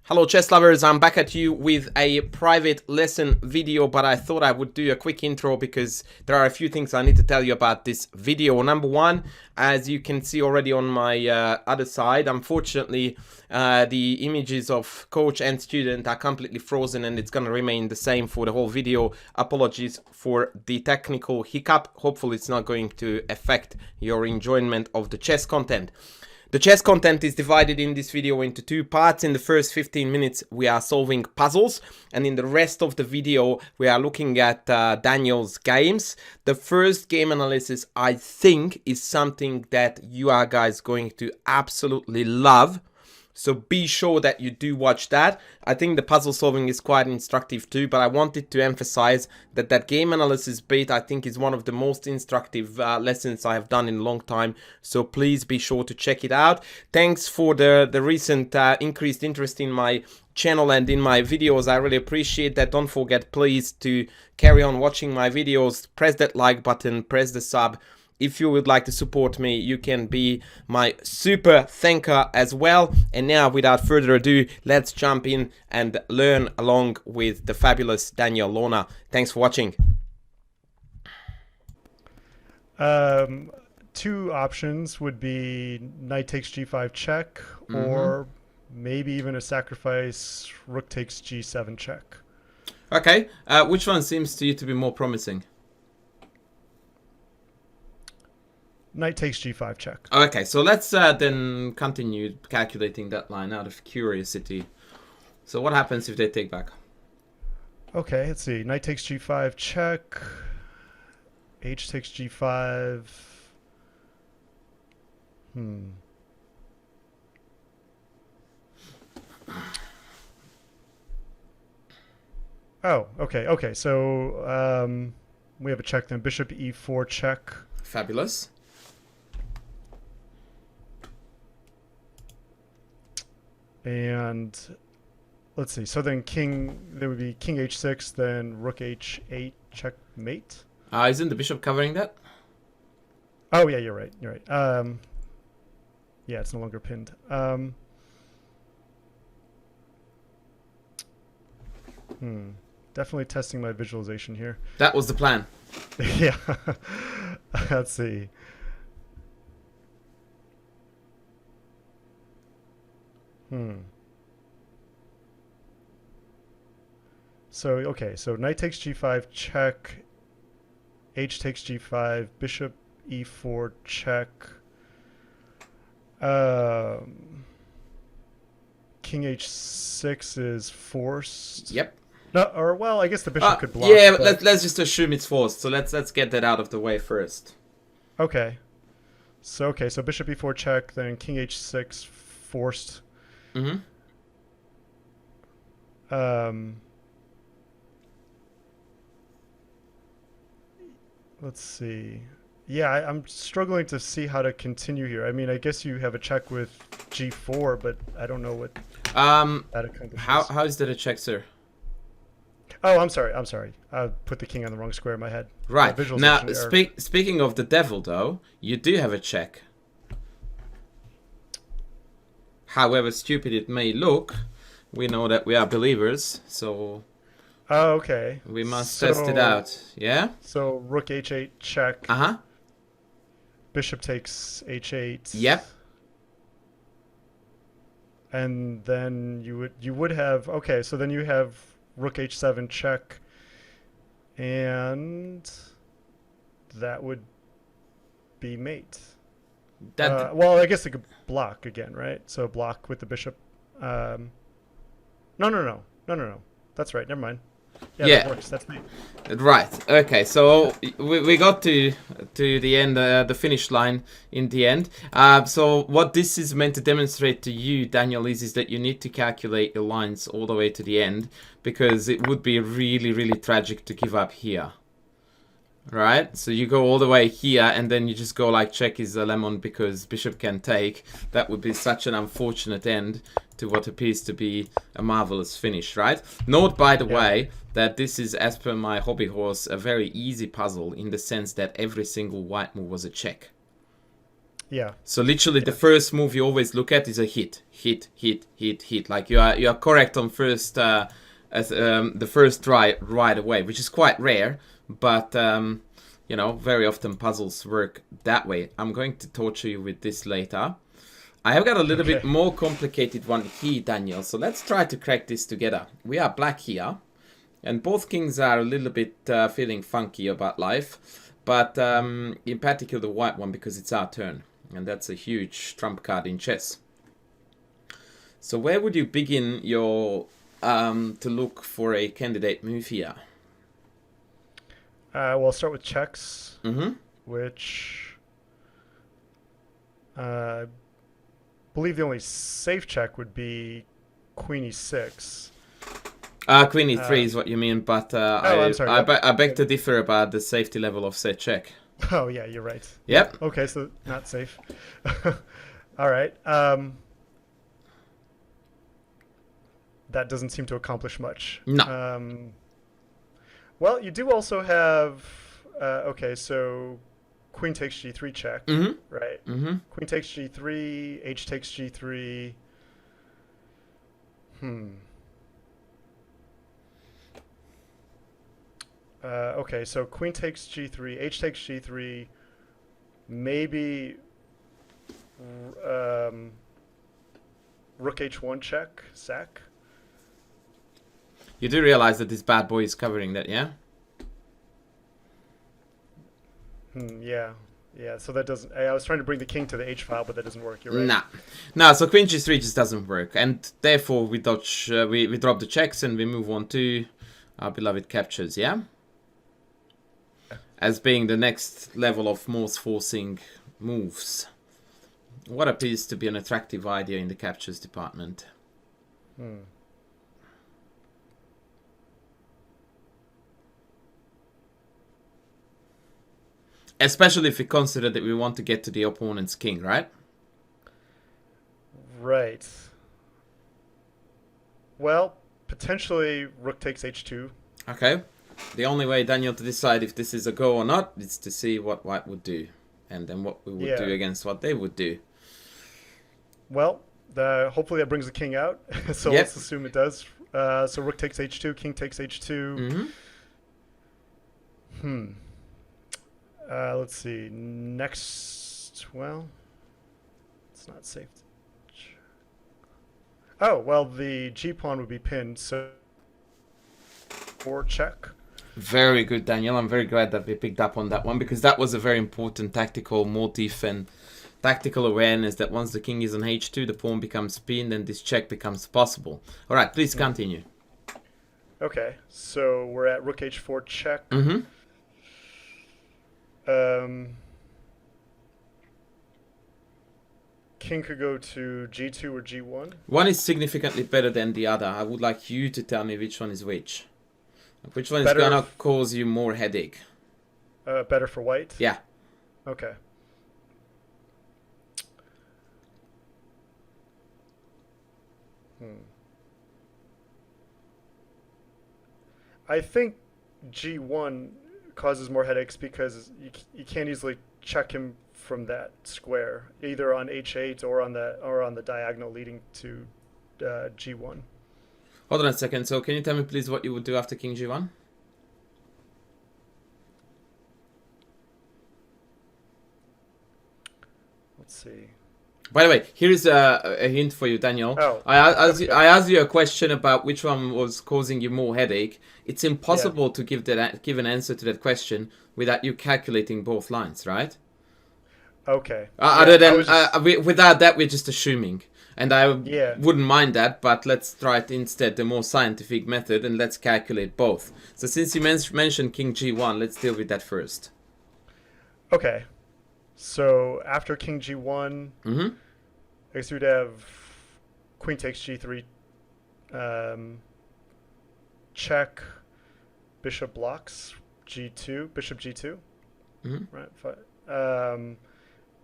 Hello chess lovers, I'm back at you with a private lesson video, but I thought I would do a quick intro because there are a few things I need to tell you about this video. Number one, as you can see already on my other side, unfortunately the images of coach and student are completely frozen and it's gonna remain the same for the whole video. Apologies for the technical hiccup. Hopefully it's not going to affect your enjoyment of the chess content. The chess content is divided in this video into two parts. In the first 15 minutes we are solving puzzles, and in the rest of the video we are looking at Daniel's games. The first game analysis, I think, is something that you are guys going to absolutely love. So be sure that you do watch that. I think the puzzle solving is quite instructive too, but I wanted to emphasize that that game analysis bit I think is one of the most instructive lessons I have done in a long time. So please be sure to check it out. Thanks for the recent increased interest in my channel and in my videos. I really appreciate that. Don't forget please to carry on watching my videos. Press that like button, press the sub. If you would like to support me, you can be my super thanker as well. And now, without further ado, let's jump in and learn along with the fabulous Daniel Lona. Thanks for watching. Two options would be knight takes g5 check, or maybe even a sacrifice rook takes g7 check. Okay, which one seems to you to be more promising? Knight takes g5 check. Okay, so let's then continue calculating that line out of curiosity. So what happens if they take back? Okay, let's see. Knight takes g5 check. H takes g5. Oh, okay. So we have a check then. Bishop e4 check. Fabulous. And let's see. So then there would be king h6, then rook h8 checkmate. Isn't the bishop covering that? Oh yeah, you're right. Yeah, it's no longer pinned. Definitely testing my visualization here. That was the plan. Yeah. Let's see. So, okay, so knight takes g5 check, h takes g5, bishop e4 check, king h6 is forced. Yep. No, or well, I guess the bishop could block. Yeah, but let's just assume it's forced. So let's get that out of the way first. Okay. So bishop e4 check, then king h6 forced. Let's see. Yeah, I'm struggling to see how to continue here. I mean, I guess you have a check with g4, but I don't know what that accomplishes. How is that a check, sir? Oh, I'm sorry. I put the king on the wrong square in my head. Right. Now, speaking of the devil, though, you do have a check. However stupid it may look, we know that we are believers, so... Oh, okay. We must test it out, yeah? So, rook h8 check. Uh-huh. Bishop takes h8. Yep. And then you would have... Okay, so then you have rook h7 check. And that would be mate. Well, I guess it could block again, right? So block with the bishop. No. That's right. Never mind. Yeah, that works. That's me. Right. Okay. So we got to the end, the finish line in the end. So what this is meant to demonstrate to you, Daniel, is that you need to calculate your lines all the way to the end, because it would be really, really tragic to give up here. Right, so you go all the way here and then you just go like check is a lemon because bishop can take. That would be such an unfortunate end to what appears to be a marvelous finish, right? Note, by the way, that this is, as per my hobby horse, a very easy puzzle in the sense that every single white move was a check. Yeah. So literally the first move you always look at is a hit. Like you are correct on first the first try right away, which is quite rare, but you know, very often puzzles work that way. I'm going to torture you with this later. I have got a little bit more complicated one here, Daniel, so let's try to crack this together. We are black here, and both kings are a little bit feeling funky about life, but in particular the white one, because it's our turn. And that's a huge trump card in chess. So where would you begin your to look for a candidate move here? Well, I'll start with checks, Mm-hmm. which I believe the only safe check would be Queen E6. Queen E3 is what you mean, but I'm sorry. I beg to differ about the safety level of said check. Oh, yeah, you're right. Yep. Okay, so not safe. All right. That doesn't seem to accomplish much. No. Well, you do also have... okay, so Queen takes G3 check, right? Mm-hmm. Queen takes G3, H takes G3. Okay, so Queen takes G3, H takes G3, maybe Rook H1 check, sack. You do realize that this bad boy is covering that, yeah? Yeah. Yeah, so that doesn't... I was trying to bring the king to the H file, but that doesn't work, you're right. Nah. No, so Queen G3 just doesn't work, and therefore we dodge, we drop the checks and we move on to our beloved captures, yeah? As being the next level of most forcing moves. What appears to be an attractive idea in the captures department. Especially if we consider that we want to get to the opponent's king, right? Right. Well, potentially Rook takes H2. Okay. The only way, Daniel, to decide if this is a go or not is to see what white would do. And then what we would do against what they would do. Well, hopefully that brings the king out. So let's assume it does. So Rook takes H2, King takes H2. Let's see. Next, well, it's not safe. Oh, well, the G pawn would be pinned, so 4 check. Very good, Daniel. I'm very glad that we picked up on that one, because that was a very important tactical motif and tactical awareness that once the king is on H2, the pawn becomes pinned and this check becomes possible. All right, please continue. Okay, so we're at Rook H4 check. King could go to G2 or G1. One is significantly better than the other. I would like you to tell me which one is which. Which one is gonna cause you more headache? Better for white? Yeah. Okay. I think G1 causes more headaches because you can't easily check him from that square, either on H8 or on the diagonal leading to G1. Hold on a second. So can you tell me please what you would do after King G1? Let's see. By the way, here is a hint for you, Daniel. Oh, I asked you a question about which one was causing you more headache. It's impossible to give an answer to that question without you calculating both lines, right? Okay. Other than without that, we're just assuming, and I wouldn't mind that. But let's try it instead, the more scientific method, and let's calculate both. So since you mentioned King G1, let's deal with that first. Okay. So after King G1, I guess we'd have Queen takes G3, check, Bishop blocks, G2, Bishop G2, right?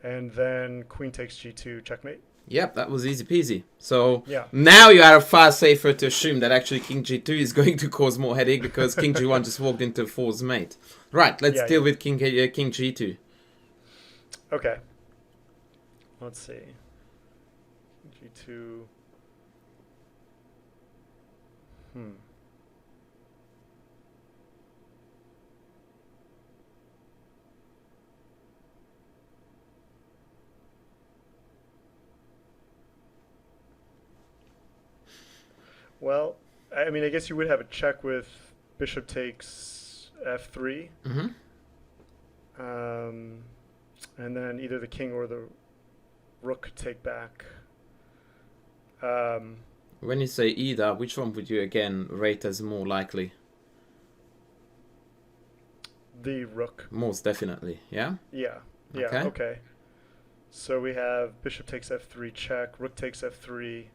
And then Queen takes G2, checkmate. Yep, that was easy peasy. So now you are far safer to assume that actually King G2 is going to cause more headache because King G1 just walked into false mate. Right, let's deal with King G2. Okay. let's see. G2. Hmm. Well, I mean, I guess you would have a check with bishop takes f3, Mm-hmm. um, and then either the king or the rook could take back. Um, When you say either, which one would you again rate as more likely? the rook. Most definitely, yeah? Yeah. Yeah. Okay. Okay. So we have bishop takes f3 check, rook takes f3.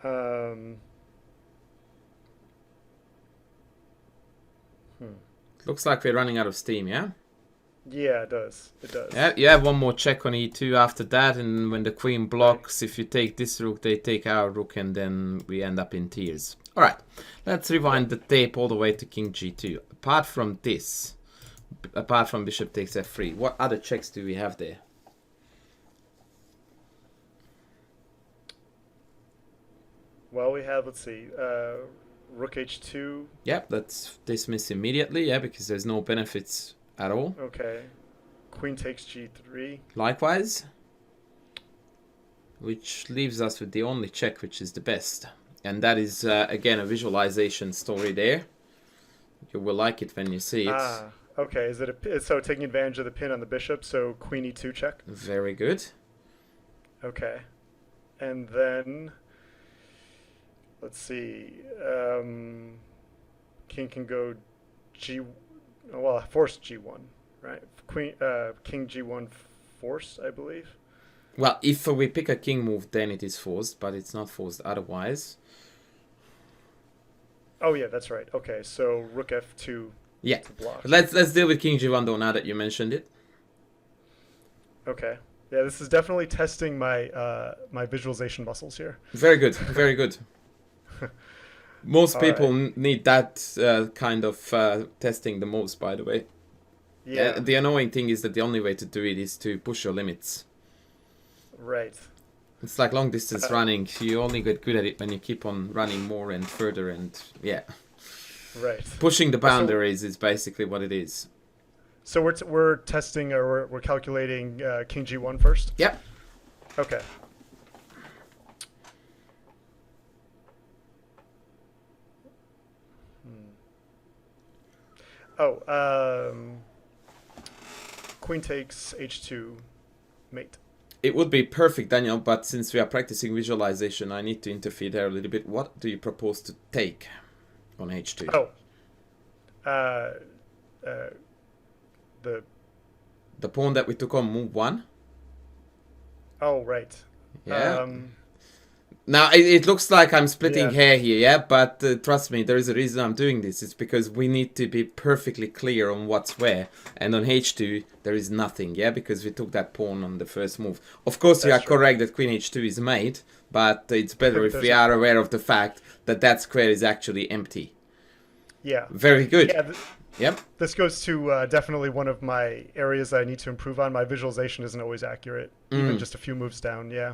Um, hmm. Looks like we're running out of steam, yeah? Yeah, it does. It does. Yeah, you have one more check on e2 after that, and when the queen blocks, if you take this rook, they take our rook, and then we end up in tears. Alright, let's rewind the tape all the way to king g2. Apart from this, apart from bishop takes f3, what other checks do we have there? Well, we have, let's see, rook h2. Yep, that's dismissed immediately, yeah, because there's no benefits at all. Okay. Queen takes g3. Likewise, which leaves us with the only check which is the best. And that is, again, a visualization story there. You will like it when you see it. Ah, okay. Is it so taking advantage of the pin on the bishop? So queen e2 check. Very good. Okay, and then let's see. King can go g. Well, forced g1, right? King g1 force, I believe. Well, if we pick a king move, then it is forced, but it's not forced otherwise. Oh yeah, that's right. Okay, so rook f2 Yeah. to block. Let's deal with king g1 though, now that you mentioned it. Okay. Yeah, this is definitely testing my my visualization muscles here. Very good, very good. Most All people right. need that kind of testing the most, by the way. Yeah. The annoying thing is that the only way to do it is to push your limits. Right. It's like long distance running. You only get good at it when you keep on running more and further, and yeah. Right. Pushing the boundaries is basically what it is. So we're testing or we're calculating king g1 first. Yep. Okay. Oh, queen takes h2, mate. It would be perfect, Daniel, but since we are practicing visualization, I need to interfere there a little bit. What do you propose to take on h2? Oh, uh, uh, The pawn that we took on move 1? oh, right. Yeah. Now, it looks like I'm splitting Yeah. hair here, yeah? But trust me, there is a reason I'm doing this. It's because we need to be perfectly clear on what's where. And on h2, there is nothing, yeah? Because we took that pawn on the first move. Of course, you are That's true. correct that queen h2 is mate, but it's better if There's we a- are aware of the fact that that square is actually empty. Yeah. Very good. Yeah. Yep. This goes to definitely one of my areas that I need to improve on. My visualization isn't always accurate, even just a few moves down. Yeah.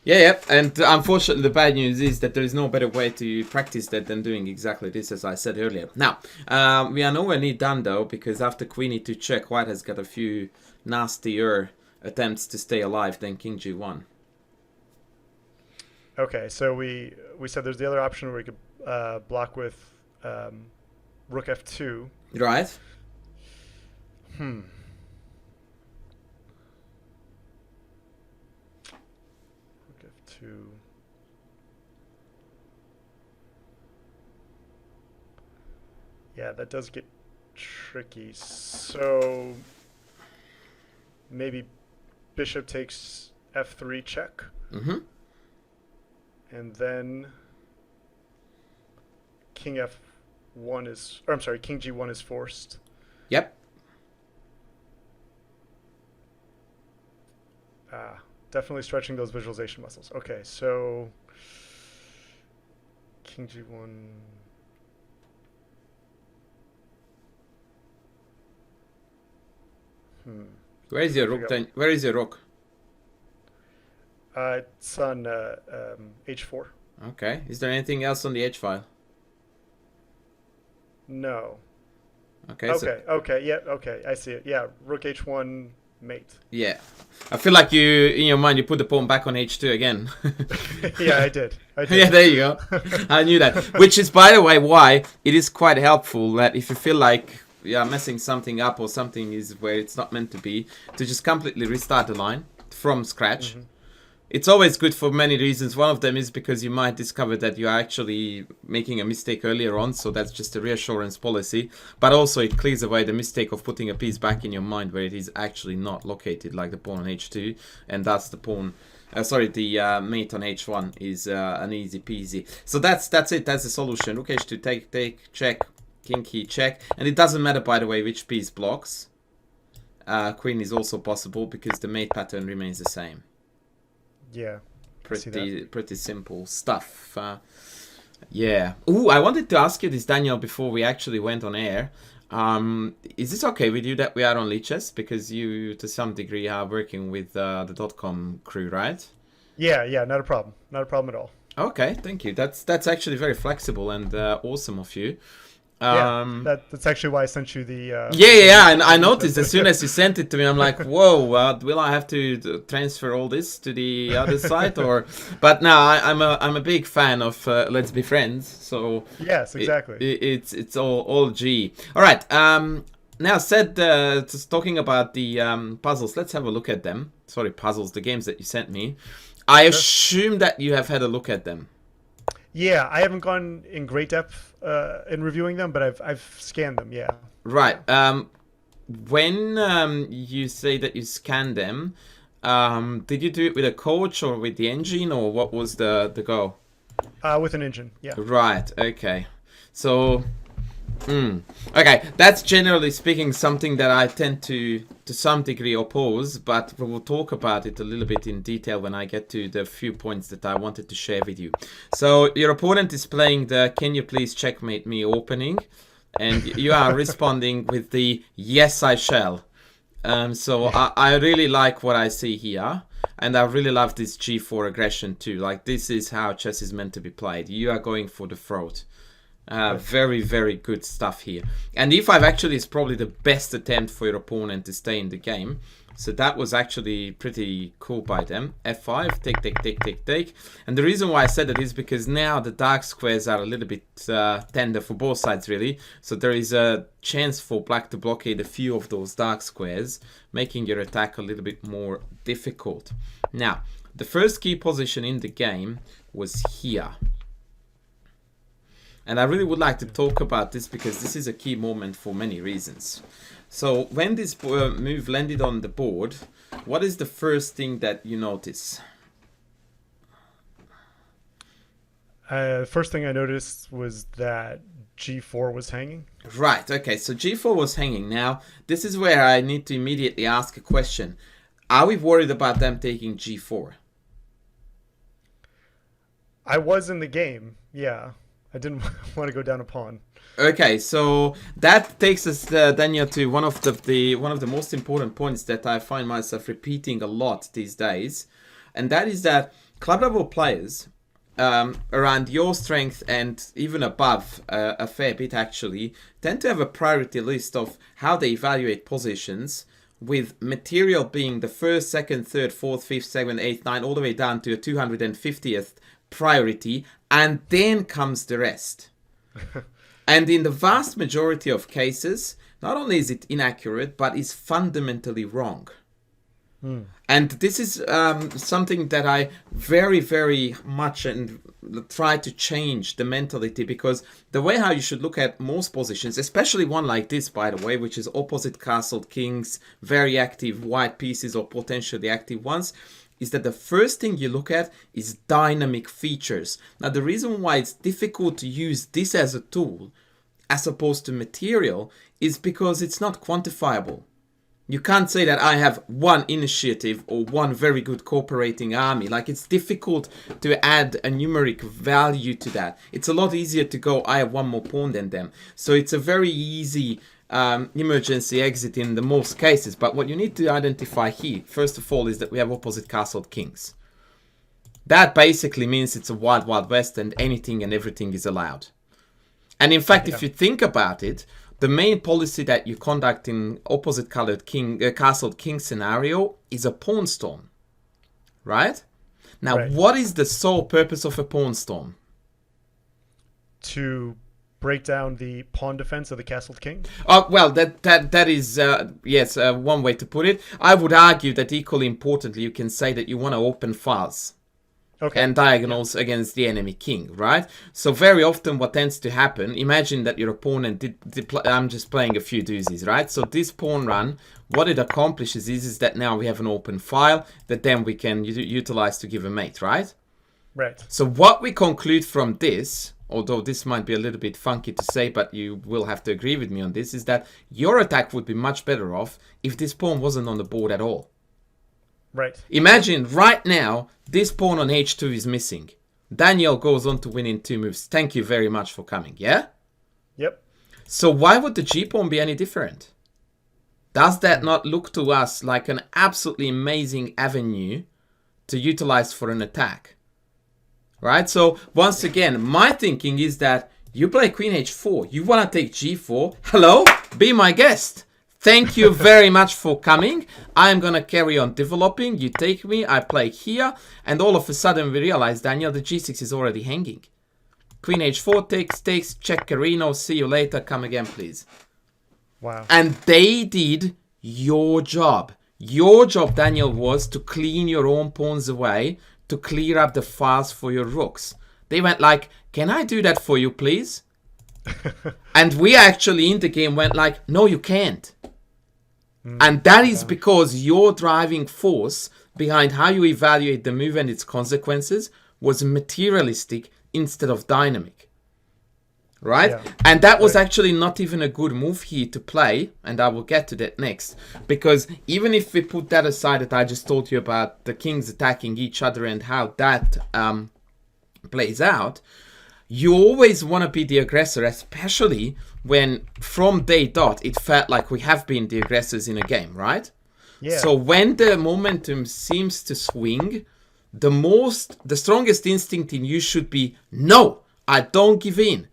Yeah, yeah, and unfortunately the bad news is that there is no better way to practice that than doing exactly this, as I said earlier. Now, we are nowhere near done though, because after queen e2 check, white has got a few nastier attempts to stay alive than king g1. Okay, so we said there's the other option where we could block with rook f2. Right? Hmm. Rook f2. Yeah, that does get tricky. So maybe bishop takes f3 check, Mm-hmm. and then king f1 is, or I'm sorry, king g1 is forced. Yep. Definitely stretching those visualization muscles. Okay, so king g1. Where is your I rook forgot then? Where is your rook? It's on H4. Okay. Is there anything else on the H file? No. Okay, so Okay, yeah, okay, I see it. Yeah, rook H1 mate. yeah. I feel like you, in your mind, you put the pawn back on H2 again. Yeah, I did. I Yeah, did. there you go. I knew that. Which is, by the way, why it is quite helpful that if you feel like you're messing something up or something is where it's not meant to be, to just completely restart the line from scratch. It's always good for many reasons. One of them is because you might discover that you are actually making a mistake earlier on, so that's just a reassurance policy. But also it clears away the mistake of putting a piece back in your mind where it is actually not located, like the pawn on H2, and that's the pawn. The mate on H1 is an easy peasy. So that's it. That's the solution. Rook H2, take, check, king key, check, and it doesn't matter, by the way, which piece blocks. Queen is also possible because the mate pattern remains the same. Yeah. Pretty simple stuff. Yeah. Ooh, I wanted to ask you this, Daniel, before we actually went on air. Is it okay with you that we are on Lichess? Because you, to some degree, are working with the .com crew, right? Yeah, not a problem. Not a problem at all. Okay, thank you. That's actually very flexible and awesome of you. That's actually why I sent you the. Yeah. And I noticed as soon as you sent it to me, I'm like, whoa, will I have to transfer all this to the other site or? But no, I'm a big fan of Let's Be Friends. So yes, exactly. It's all G. All right. Now just talking about the puzzles. Let's have a look at them. Sorry, puzzles. The games that you sent me. I assume that you have had a look at them. Yeah, I haven't gone in great depth in reviewing them, but I've scanned them. Yeah. Right. When you say that you scanned them, did you do it with a coach or with the engine, or what was the go? With an engine. Yeah. Right. Okay. So. Okay, that's generally speaking something that I tend to some degree oppose, but we'll talk about it a little bit in detail when I get to the few points that I wanted to share with you. So your opponent is playing the "Can you please checkmate me" opening, and you are responding with the "Yes, I shall." So I really like what I see here, and I really love this G4 aggression too. Like, this is how chess is meant to be played. You are going for the throat. Very, very good stuff here. And E5 actually is probably the best attempt for your opponent to stay in the game. So that was actually pretty cool by them. F5, take. And the reason why I said that is because now the dark squares are a little bit tender for both sides, really. So there is a chance for black to blockade a few of those dark squares, making your attack a little bit more difficult. Now, the first key position in the game was here. And I really would like to talk about this because this is a key moment for many reasons. So when this move landed on the board, what is the first thing that you notice? First thing I noticed was that G4 was hanging. Right, okay, so G4 was hanging. Now, this is where I need to immediately ask a question. Are we worried about them taking G4? I was in the game, yeah. I didn't want to go down a pawn. Okay, so that takes us, Daniel, to one of the most important points that I find myself repeating a lot these days, and that is that club level players around your strength and even above a fair bit actually tend to have a priority list of how they evaluate positions, with material being the first, second, third, fourth, fifth, seventh, eighth, ninth, all the way down to a 250th priority, and then comes the rest. And in the vast majority of cases, not only is it inaccurate, but is fundamentally wrong. And this is something that I very, very much and try to change the mentality, because the way how you should look at most positions, especially one like this, by the way, which is opposite castled kings, very active white pieces or potentially active ones, is that the first thing you look at is dynamic features. Now, the reason why it's difficult to use this as a tool as opposed to material is because it's not quantifiable. You can't say that I have one initiative or one very good cooperating army. Like, it's difficult to add a numeric value to that. It's a lot easier to go, I have one more pawn than them. So it's a very easy emergency exit in the most cases. But what you need to identify here, first of all, is that we have opposite castled kings. that basically means it's a wild, wild west and anything and everything is allowed. And in fact, if you think about it, the main policy that you conduct in opposite colored castled king scenario is a pawn storm, right? Now, what is the sole purpose of a pawn storm? To break down the pawn defense of the castled king? Well, that is, yes, one way to put it. I would argue that equally importantly, you can say that you want to open files. Okay. And diagonals against the enemy king, right? So very often what tends to happen, imagine that your opponent I'm just playing a few doozies, right? So this pawn run, what it accomplishes is that now we have an open file that then we can utilize to give a mate, right? Right. So what we conclude from this, although this might be a little bit funky to say, but you will have to agree with me on this, is that your attack would be much better off if this pawn wasn't on the board at all. Right. Imagine right now, this pawn on h2 is missing. Daniel goes on to win in 2 moves. Thank you very much for coming, yeah? Yep. So why would the g-pawn be any different? Does that not look to us like an absolutely amazing avenue to utilize for an attack? Right? So once again, my thinking is that you play queen h4. You want to take g4. Hello? Be my guest. Thank you very much for coming. I'm going to carry on developing. You take me, I play here. And all of a sudden we realize, Daniel, the g6 is already hanging. Queen h4 takes, check Carino. See you later. Come again, please. Wow. And they did your job. Your job, Daniel, was to clean your own pawns away, to clear up the files for your rooks. They went like, can I do that for you, please? And we actually in the game went like, no, you can't. And that is because your driving force behind how you evaluate the move and its consequences was materialistic instead of dynamic. Right? Yeah. And that was actually not even a good move here to play. And I will get to that next. Because even if we put that aside that I just told you about the kings attacking each other and how that plays out, you always want to be the aggressor, especially when from day dot it felt like we have been the aggressors in a game, right? Yeah. So when the momentum seems to swing, the strongest instinct in you should be, no, I don't give in.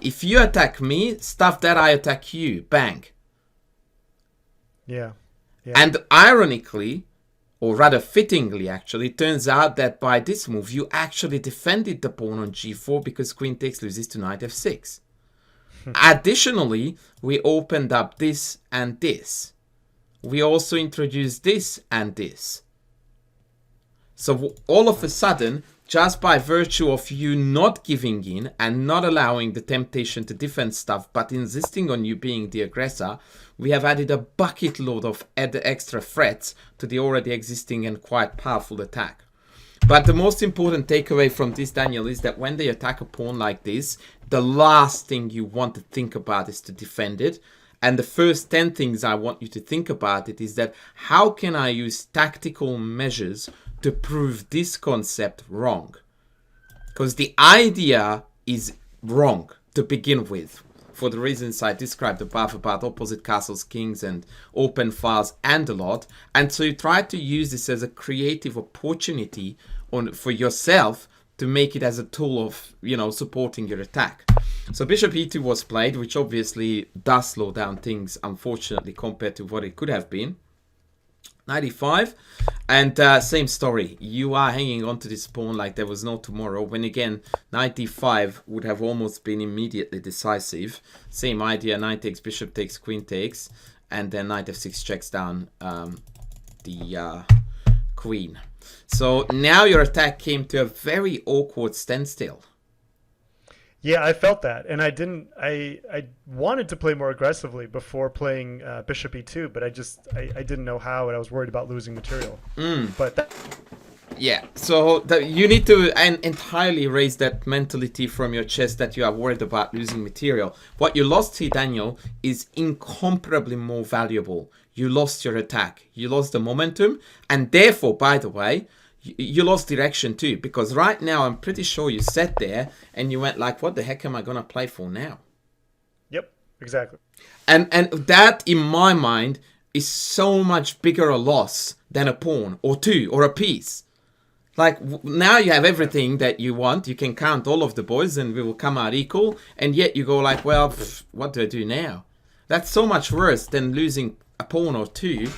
If you attack me, stuff that I attack you, bang. Yeah. And ironically, or rather fittingly actually, it turns out that by this move you actually defended the pawn on g4 because queen takes loses to knight f6. Additionally, we opened up this and this. We also introduced this and this. So all of a sudden, just by virtue of you not giving in and not allowing the temptation to defend stuff, but insisting on you being the aggressor, we have added a bucket load of extra threats to the already existing and quite powerful attack. But the most important takeaway from this, Daniel, is that when they attack a pawn like this, the last thing you want to think about is to defend it. And the first 10 things I want you to think about it is that how can I use tactical measures to prove this concept wrong? Because the idea is wrong to begin with, for the reasons I described above about opposite castles, kings, and open files and a lot. And so you try to use this as a creative opportunity for yourself to make it as a tool of, supporting your attack. So bishop e2 was played, which obviously does slow down things, unfortunately, compared to what it could have been. Knight e5, and same story. You are hanging on to this pawn like there was no tomorrow, when again, knight d5 would have almost been immediately decisive. Same idea, knight takes, bishop takes, queen takes, and then knight f6 checks down the queen. So now your attack came to a very awkward standstill. Yeah, I felt that, and I wanted to play more aggressively before playing bishop e2, but I didn't know how, and I was worried about losing material. But yeah, so you need to entirely raise that mentality from your chest that you are worried about losing material. What you lost here, Daniel, is incomparably more valuable. You lost your attack, you lost the momentum, and therefore, by the way, you lost direction too, because right now I'm pretty sure you sat there and you went like, what the heck am I going to play for now? Yep, exactly. And that, in my mind, is so much bigger a loss than a pawn or two or a piece. Like, now you have everything that you want. You can count all of the boys and we will come out equal. And yet you go like, well, what do I do now? That's so much worse than losing a pawn or two.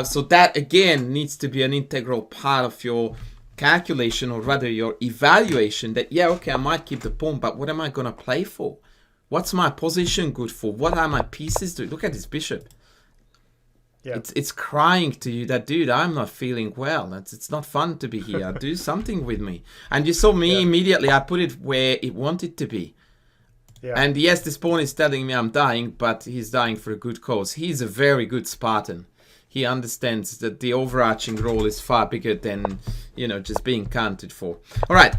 So that, again, needs to be an integral part of your calculation, or rather your evaluation, that, yeah, okay, I might keep the pawn, but what am I going to play for? What's my position good for? What are my pieces doing? Look at this bishop. Yeah. It's crying to you that, dude, I'm not feeling well. It's not fun to be here. Do something with me. And you saw me immediately. I put it where it wanted to be. Yeah. And yes, this pawn is telling me I'm dying, but he's dying for a good cause. He's a very good Spartan. He understands that the overarching role is far bigger than, you know, just being counted for. All right.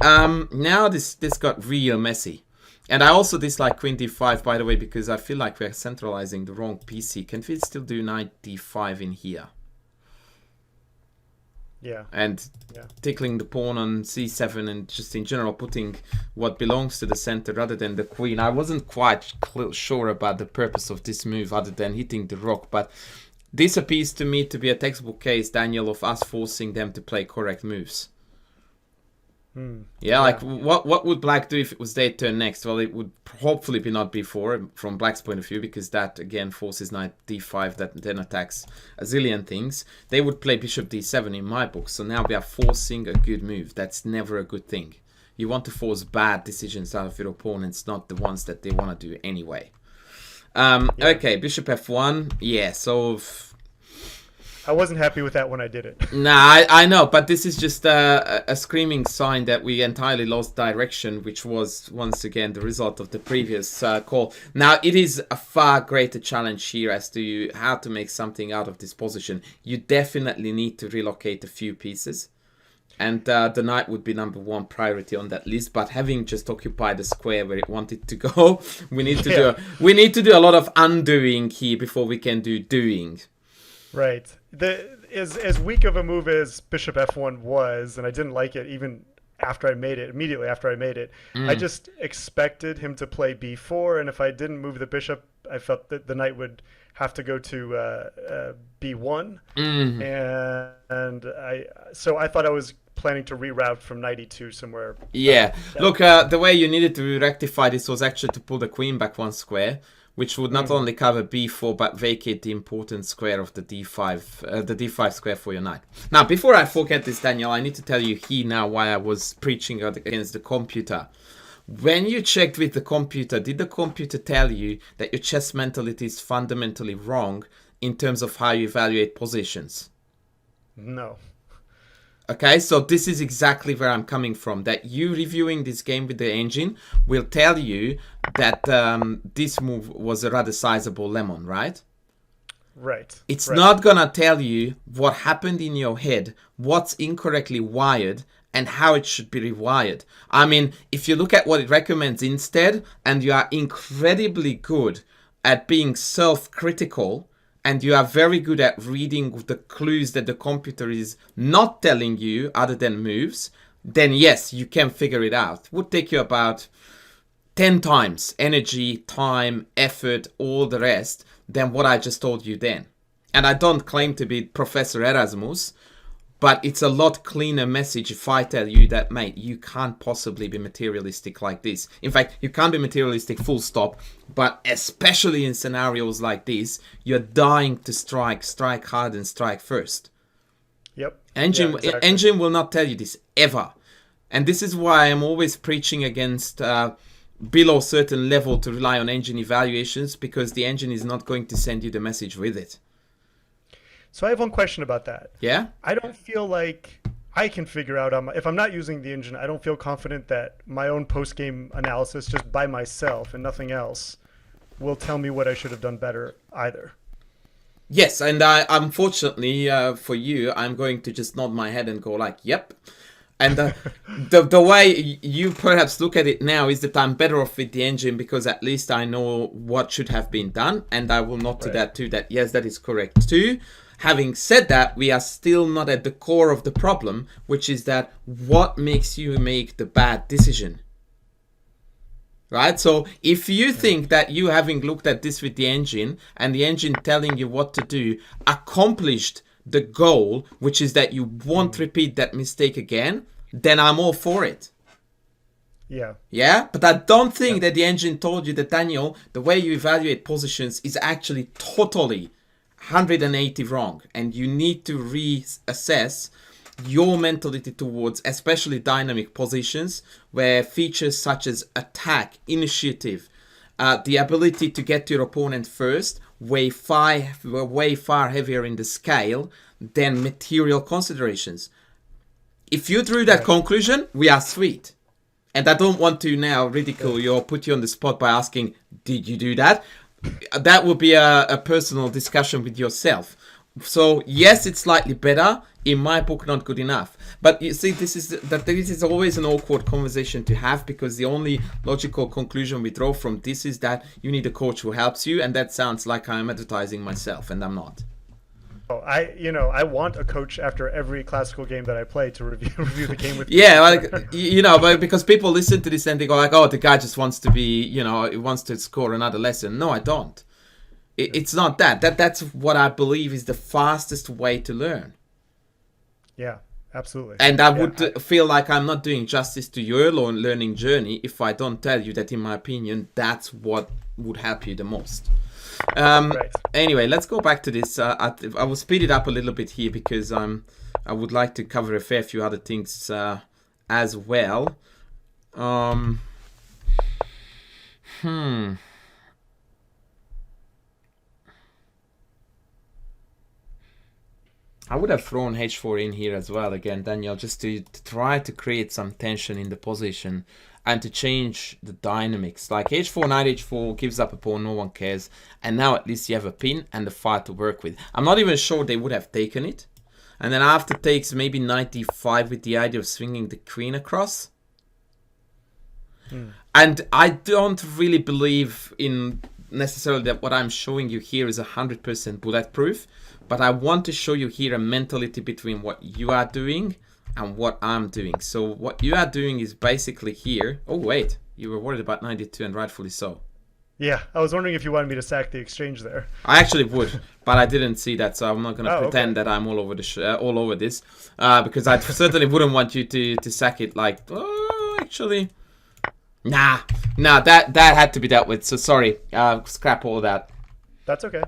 Now this got real messy. And I also dislike queen d5, by the way, because I feel like we're centralizing the wrong PC. Can we still do knight d5 in here? Yeah. And tickling the pawn on c7 and just in general putting what belongs to the center rather than the queen. I wasn't quite sure about the purpose of this move other than hitting the rook, but this appears to me to be a textbook case, Daniel, of us forcing them to play correct moves. Yeah, like what would black do if it was their turn next? Well, it would hopefully not be 4 from black's point of view, because that again forces knight d5 that then attacks a zillion things. They would play bishop d7 in my book, so now we are forcing a good move. That's never a good thing. You want to force bad decisions out of your opponents, not the ones that they want to do anyway. Okay, bishop f1. Yeah, so I wasn't happy with that when I did it. Nah, I know, but this is just a screaming sign that we entirely lost direction, which was, once again, the result of the previous call. Now, it is a far greater challenge here as to how to make something out of this position. You definitely need to relocate a few pieces. And the knight would be #1 priority on that list. But having just occupied the square where it wanted to go, we need to do a lot of undoing here before we can do doing. Right. As weak of a move as bishop f1 was, and I didn't like it even after I made it, immediately after I made it, I just expected him to play b4, and if I didn't move the bishop, I felt that the knight would have to go to b1, so I thought I was planning to reroute from knight e2 somewhere. Yeah, look, the way you needed to rectify this was actually to pull the queen back 1 square, which would not only cover b4 but vacate the important square of the d5 square for your knight. Now, before I forget this, Daniel, I need to tell you here now why I was preaching against the computer. When you checked with the computer, did the computer tell you that your chess mentality is fundamentally wrong in terms of how you evaluate positions? No. Okay, so this is exactly where I'm coming from. That you reviewing this game with the engine will tell you that this move was a rather sizable lemon, right? Right. It's not gonna tell you what happened in your head, what's incorrectly wired, and how it should be rewired. I mean, if you look at what it recommends instead, and you are incredibly good at being self-critical, and you are very good at reading the clues that the computer is not telling you other than moves, then yes, you can figure it out. It would take you about 10 times energy, time, effort, all the rest than what I just told you then. And I don't claim to be Professor Erasmus, but it's a lot cleaner message if I tell you that, mate, you can't possibly be materialistic like this. In fact, you can't be materialistic full stop, but especially in scenarios like this, you're dying to strike hard and strike first. Yep. Engine will not tell you this ever. And this is why I'm always preaching against below a certain level to rely on engine evaluations, because the engine is not going to send you the message with it. So I have one question about that. Yeah? I don't feel like I can figure out, if I'm not using the engine, I don't feel confident that my own post-game analysis, just by myself and nothing else, will tell me what I should have done better either. Yes, and unfortunately for you, I'm going to just nod my head and go like, yep. And the way you perhaps look at it now is that I'm better off with the engine because at least I know what should have been done. And I will nod to that too, that yes, that is correct too. Having said that, we are still not at the core of the problem, which is that what makes you make the bad decision? Right? So if you think that you, having looked at this with the engine and the engine telling you what to do, accomplished the goal, which is that you won't repeat that mistake again, then I'm all for it. Yeah. Yeah, but I don't think that the engine told you that, Daniel, the way you evaluate positions is actually totally 180 wrong, and you need to reassess your mentality towards especially dynamic positions where features such as attack, initiative, the ability to get to your opponent first way far heavier in the scale than material considerations. If you drew that conclusion, we are sweet. And I don't want to now ridicule you or put you on the spot by asking, did you do that? That would be a personal discussion with yourself. So yes, it's slightly better. In my book, not good enough. But you see, this is always an awkward conversation to have, because the only logical conclusion we draw from this is that you need a coach who helps you, and that sounds like I'm advertising myself, and I'm not. Oh, I want a coach after every classical game that I play to review the game with me. Yeah, like, but because people listen to this and they go like, oh, the guy just wants to be, he wants to score another lesson. No, I don't. It's not that. That's what I believe is the fastest way to learn. Yeah, absolutely. And I would feel like I'm not doing justice to your learning journey if I don't tell you that, in my opinion, that's what would help you the most. Right. Anyway, let's go back to this. I will speed it up a little bit here because I would like to cover a fair few other things as well. I would have thrown h4 in here as well again, Daniel, just to try to create some tension in the position and to change the dynamics. Like h4, knight h4 gives up a pawn, no one cares. And now at least you have a pin and the file to work with. I'm not even sure they would have taken it. And then after takes maybe knight d5 with the idea of swinging the queen across. And I don't really believe in necessarily that what I'm showing you here is 100% bulletproof. But I want to show you here a mentality between what you are doing and what I'm doing. So what you are doing is basically here. Oh, wait. You were worried about 92, and rightfully so. Yeah, I was wondering if you wanted me to sack the exchange there. I actually would, but I didn't see that, so I'm not going to pretend that I'm all over this, because I certainly wouldn't want you to sack it like, oh, actually. Nah, that had to be dealt with, so sorry. Scrap all that. That's okay.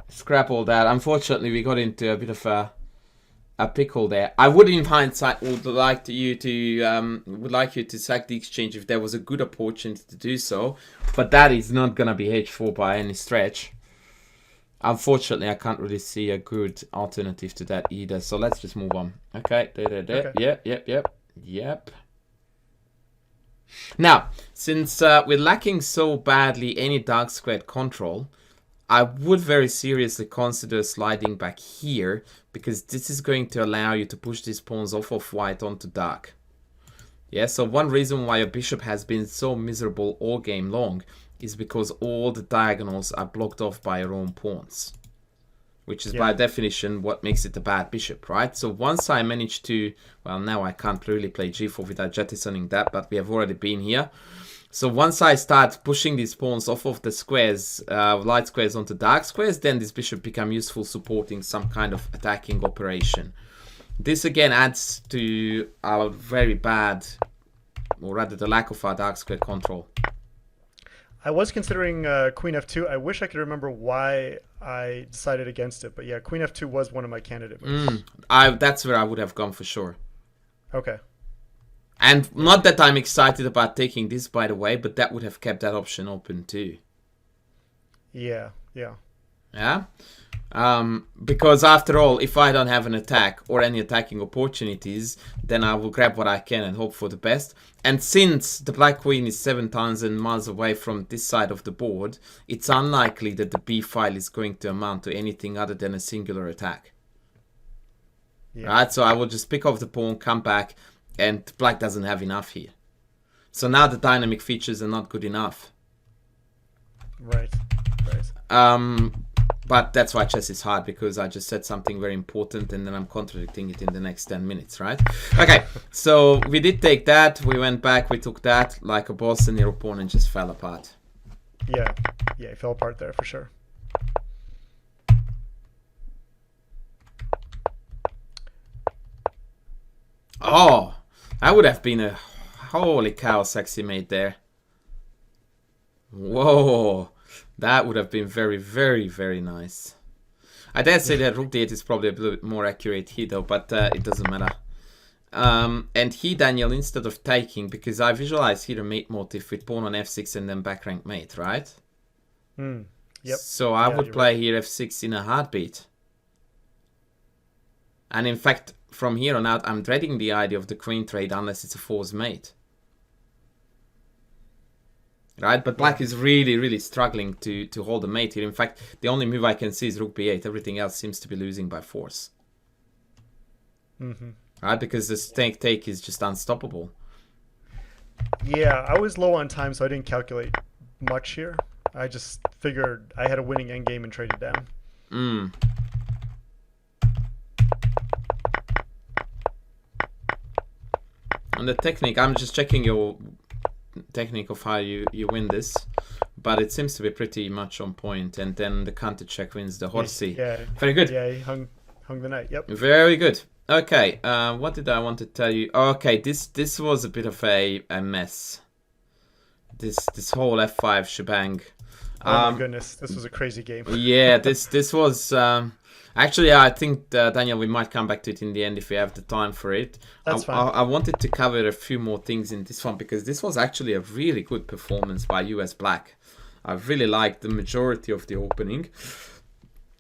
Scrap all that. Unfortunately, we got into a bit of a pickle there. I would, in hindsight, would like you to sack the exchange if there was a good opportunity to do so, but that is not gonna be h4 by any stretch. Unfortunately, I can't really see a good alternative to that either. So let's just move on. Okay. Okay. Yep. Now, since we're lacking so badly any dark squared control, I would very seriously consider sliding back here, because this is going to allow you to push these pawns off of white onto dark. Yeah, so one reason why your bishop has been so miserable all game long is because all the diagonals are blocked off by your own pawns. Which is by definition what makes it a bad bishop, right? So once I manage to, well, now I can't really play g4 without jettisoning that, but we have already been here. So once I start pushing these pawns off of the squares, light squares onto dark squares, then this bishop becomes useful supporting some kind of attacking operation. This again adds to our very bad, or rather the lack of our dark square control. I was considering queen f2. I wish I could remember why I decided against it, but yeah, queen f2 was one of my candidate moves. That's where I would have gone for sure. Okay. And not that I'm excited about taking this, by the way, but that would have kept that option open too. Yeah. Yeah? Because after all, if I don't have an attack or any attacking opportunities, then I will grab what I can and hope for the best. And since the black queen is 7,000 miles away from this side of the board, it's unlikely that the b file is going to amount to anything other than a singular attack. Yeah. Right? So I will just pick off the pawn, come back, and black doesn't have enough here. So now the dynamic features are not good enough. Right. But that's why chess is hard, because I just said something very important and then I'm contradicting it in the next 10 minutes, right? Okay, so we did take that, we went back, we took that like a boss, and your opponent just fell apart. Yeah, he fell apart there for sure. Oh, That would have been a holy cow sexy mate there. Whoa, that would have been very, very, very nice. I dare say that rook d8 is probably a little bit more accurate here though, but it doesn't matter. And here, Daniel, instead of taking, because I visualize here a mate motif with pawn on f6 and then back rank mate, right? Yep. So I would play here f6 in a heartbeat. And in fact, from here on out, I'm dreading the idea of the queen trade unless it's a forced mate. Right, but black is really, really struggling to hold the mate here. In fact, the only move I can see is rook b8. Everything else seems to be losing by force. Right, because this take is just unstoppable. Yeah, I was low on time, so I didn't calculate much here. I just figured I had a winning endgame and traded down. And the technique, I'm just checking your technique of how you win this, but it seems to be pretty much on point. And then the counter check wins the horsey. Yeah, very good. Yeah, he hung the knight. Yep. Very good. Okay, what did I want to tell you? Okay, this was a bit of a mess. This whole f5 shebang. Oh my goodness, this was a crazy game. Yeah, this was actually, I think Daniel, we might come back to it in the end if we have the time for it. That's fine. I wanted to cover a few more things in this one because this was actually a really good performance by US Black. I really liked the majority of the opening.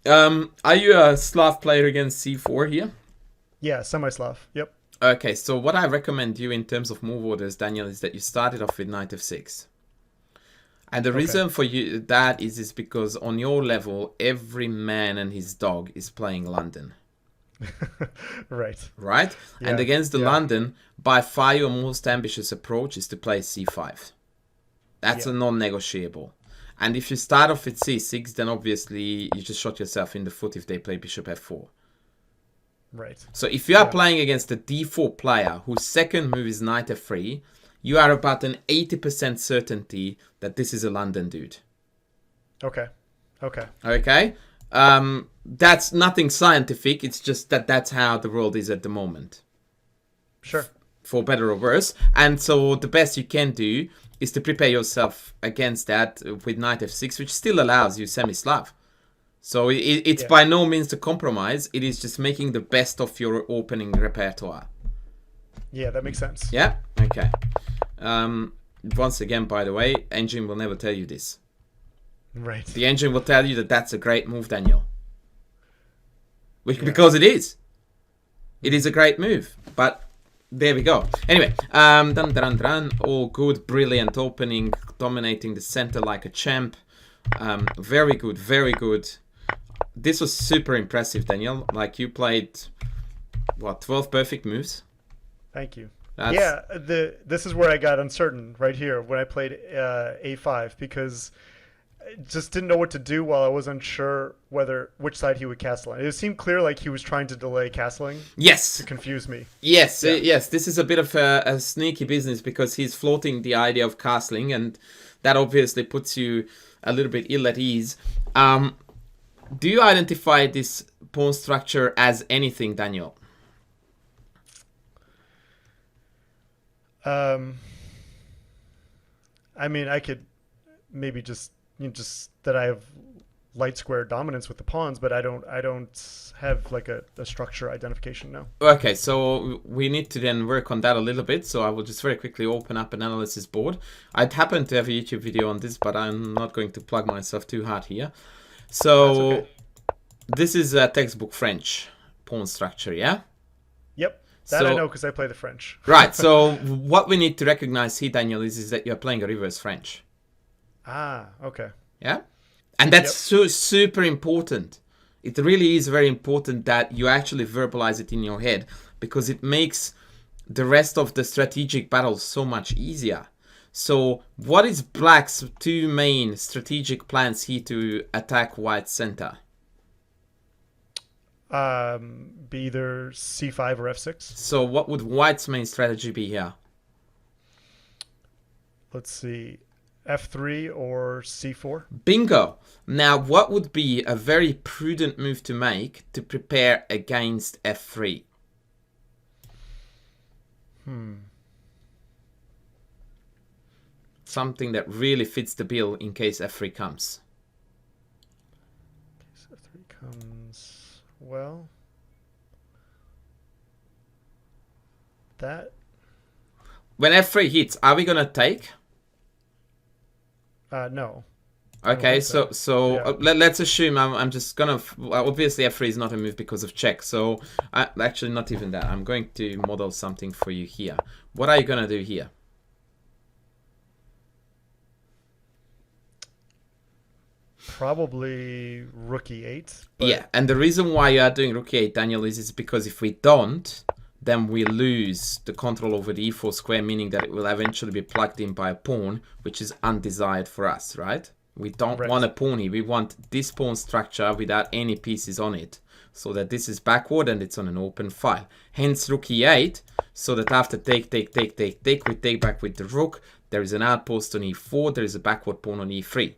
Are you a Slav player against c4 here? Yeah, semi-Slav. Yep. Okay, so what I recommend you in terms of move orders, Daniel, is that you started off with knight f6. And the reason for you that is because on your level, every man and his dog is playing London. Right. Right? Yeah. And against the London, by far your most ambitious approach is to play c5. That's a non-negotiable. And if you start off with c6, then obviously you just shot yourself in the foot if they play bishop f4. Right. So if you are playing against a d4 player whose second move is knight f3, you are about an 80% certainty that this is a London dude. Okay. That's nothing scientific. It's just that that's how the world is at the moment. Sure. For better or worse. And so the best you can do is to prepare yourself against that with knight f6, which still allows you semi-Slav. So it's by no means a compromise. It is just making the best of your opening repertoire. Yeah, that makes sense. Yeah? Okay. Once again, by the way, engine will never tell you this. Right. The engine will tell you that that's a great move, Daniel. Because it is. It is a great move. But there we go. Anyway, all good, brilliant opening, dominating the center like a champ. Very good, very good. This was super impressive, Daniel. Like you played, what, 12 perfect moves? Thank you. This is where I got uncertain right here when I played a5 because I just didn't know what to do while I was unsure which side he would castle on. It seemed clear like he was trying to delay castling. Yes. To confuse me. Yes, yes. This is a bit of a sneaky business because he's floating the idea of castling, and that obviously puts you a little bit ill at ease. Do you identify this pawn structure as anything, Daniel? I mean, I could maybe just that I have light square dominance with the pawns, but I don't have like a structure identification now. Okay, so we need to then work on that a little bit. So I will just very quickly open up an analysis board. I'd happen to have a YouTube video on this, but I'm not going to plug myself too hard here. So this is a textbook French pawn structure, yeah? Yep. That I know because I play the French. Right, so what we need to recognize here, Daniel, is that you're playing a reverse French. Ah, okay. Yeah? And that's super important. It really is very important that you actually verbalize it in your head because it makes the rest of the strategic battles so much easier. So what is Black's two main strategic plans here to attack White's center? Be either c5 or f6. So what would White's main strategy be here? Let's see, f3 or c4. Bingo. Now what would be a very prudent move to make to prepare against f3? something that really fits the bill in case f3 comes. In case f3 comes, well, that. When f3 hits, are we gonna take? No. Okay, so Yeah. let's assume I'm just gonna obviously f3 is not a move because of check. So actually not even that. I'm going to model something for you here. What are you gonna do here? Probably rook e8. Yeah, and the reason why you are doing rook e8, Daniel, is because if we don't, then we lose the control over the e4 square, meaning that it will eventually be plugged in by a pawn, which is undesired for us, right? We don't want a pawn here. We want this pawn structure without any pieces on it, so that this is backward and it's on an open file. Hence rook e8, so that after take, we take back with the rook. There is an outpost on e4, there is a backward pawn on e3.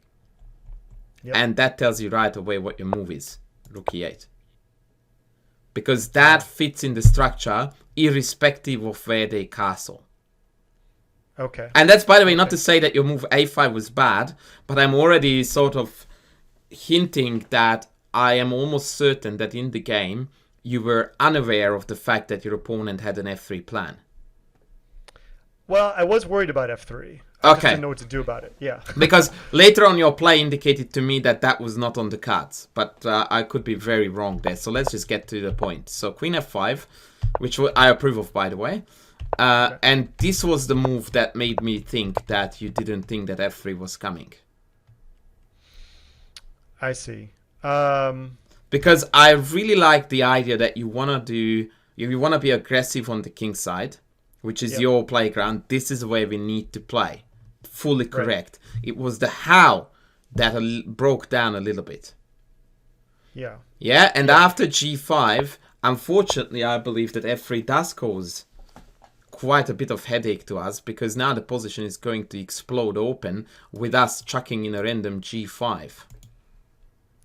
Yep. And that tells you right away what your move is, rook e8. Because that fits in the structure, irrespective of where they castle. Okay. And that's, by the way, not to say that your move a5 was bad, but I'm already sort of hinting that I am almost certain that in the game, you were unaware of the fact that your opponent had an f3 plan. Well, I was worried about f3. I just didn't know what to do about it. Yeah. Because later on your play indicated to me that that was not on the cards. But I could be very wrong there. So let's just get to the point. So queen f5, which I approve of, by the way. Okay. And this was the move that made me think that you didn't think that f3 was coming. I see. Because I really like the idea that you want to be aggressive on the king side, which is your playground. This is where we need to play. Fully correct. Right. It was the how that broke down a little bit. Yeah. Yeah, and after g5, unfortunately, I believe that f3 does cause quite a bit of headache to us, because now the position is going to explode open with us chucking in a random g5.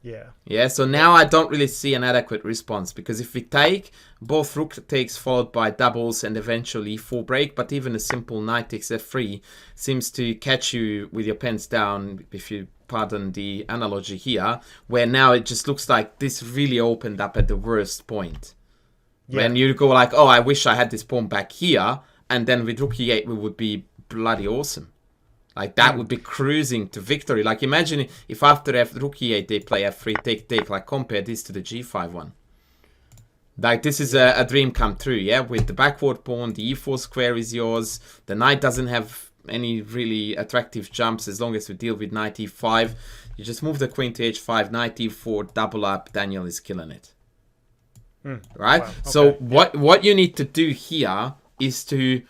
Yeah. Yeah, so now I don't really see an adequate response, because if we take, both rook takes followed by doubles and eventually e4 break, but even a simple knight takes f3 seems to catch you with your pens down, if you pardon the analogy here, where now it just looks like this really opened up at the worst point. Yeah. When you go like, oh, I wish I had this pawn back here, and then with rook e8 we would be bloody awesome. Like, that would be cruising to victory. Like, imagine if after rook e8 they play f3, take. Like, compare this to the g5 one. Like, this is a dream come true, yeah? With the backward pawn, the e4 square is yours. The knight doesn't have any really attractive jumps as long as we deal with knight e5. You just move the queen to h5, knight e4, double up. Daniel is killing it. Right? Wow. Okay. So, what you need to do here is to...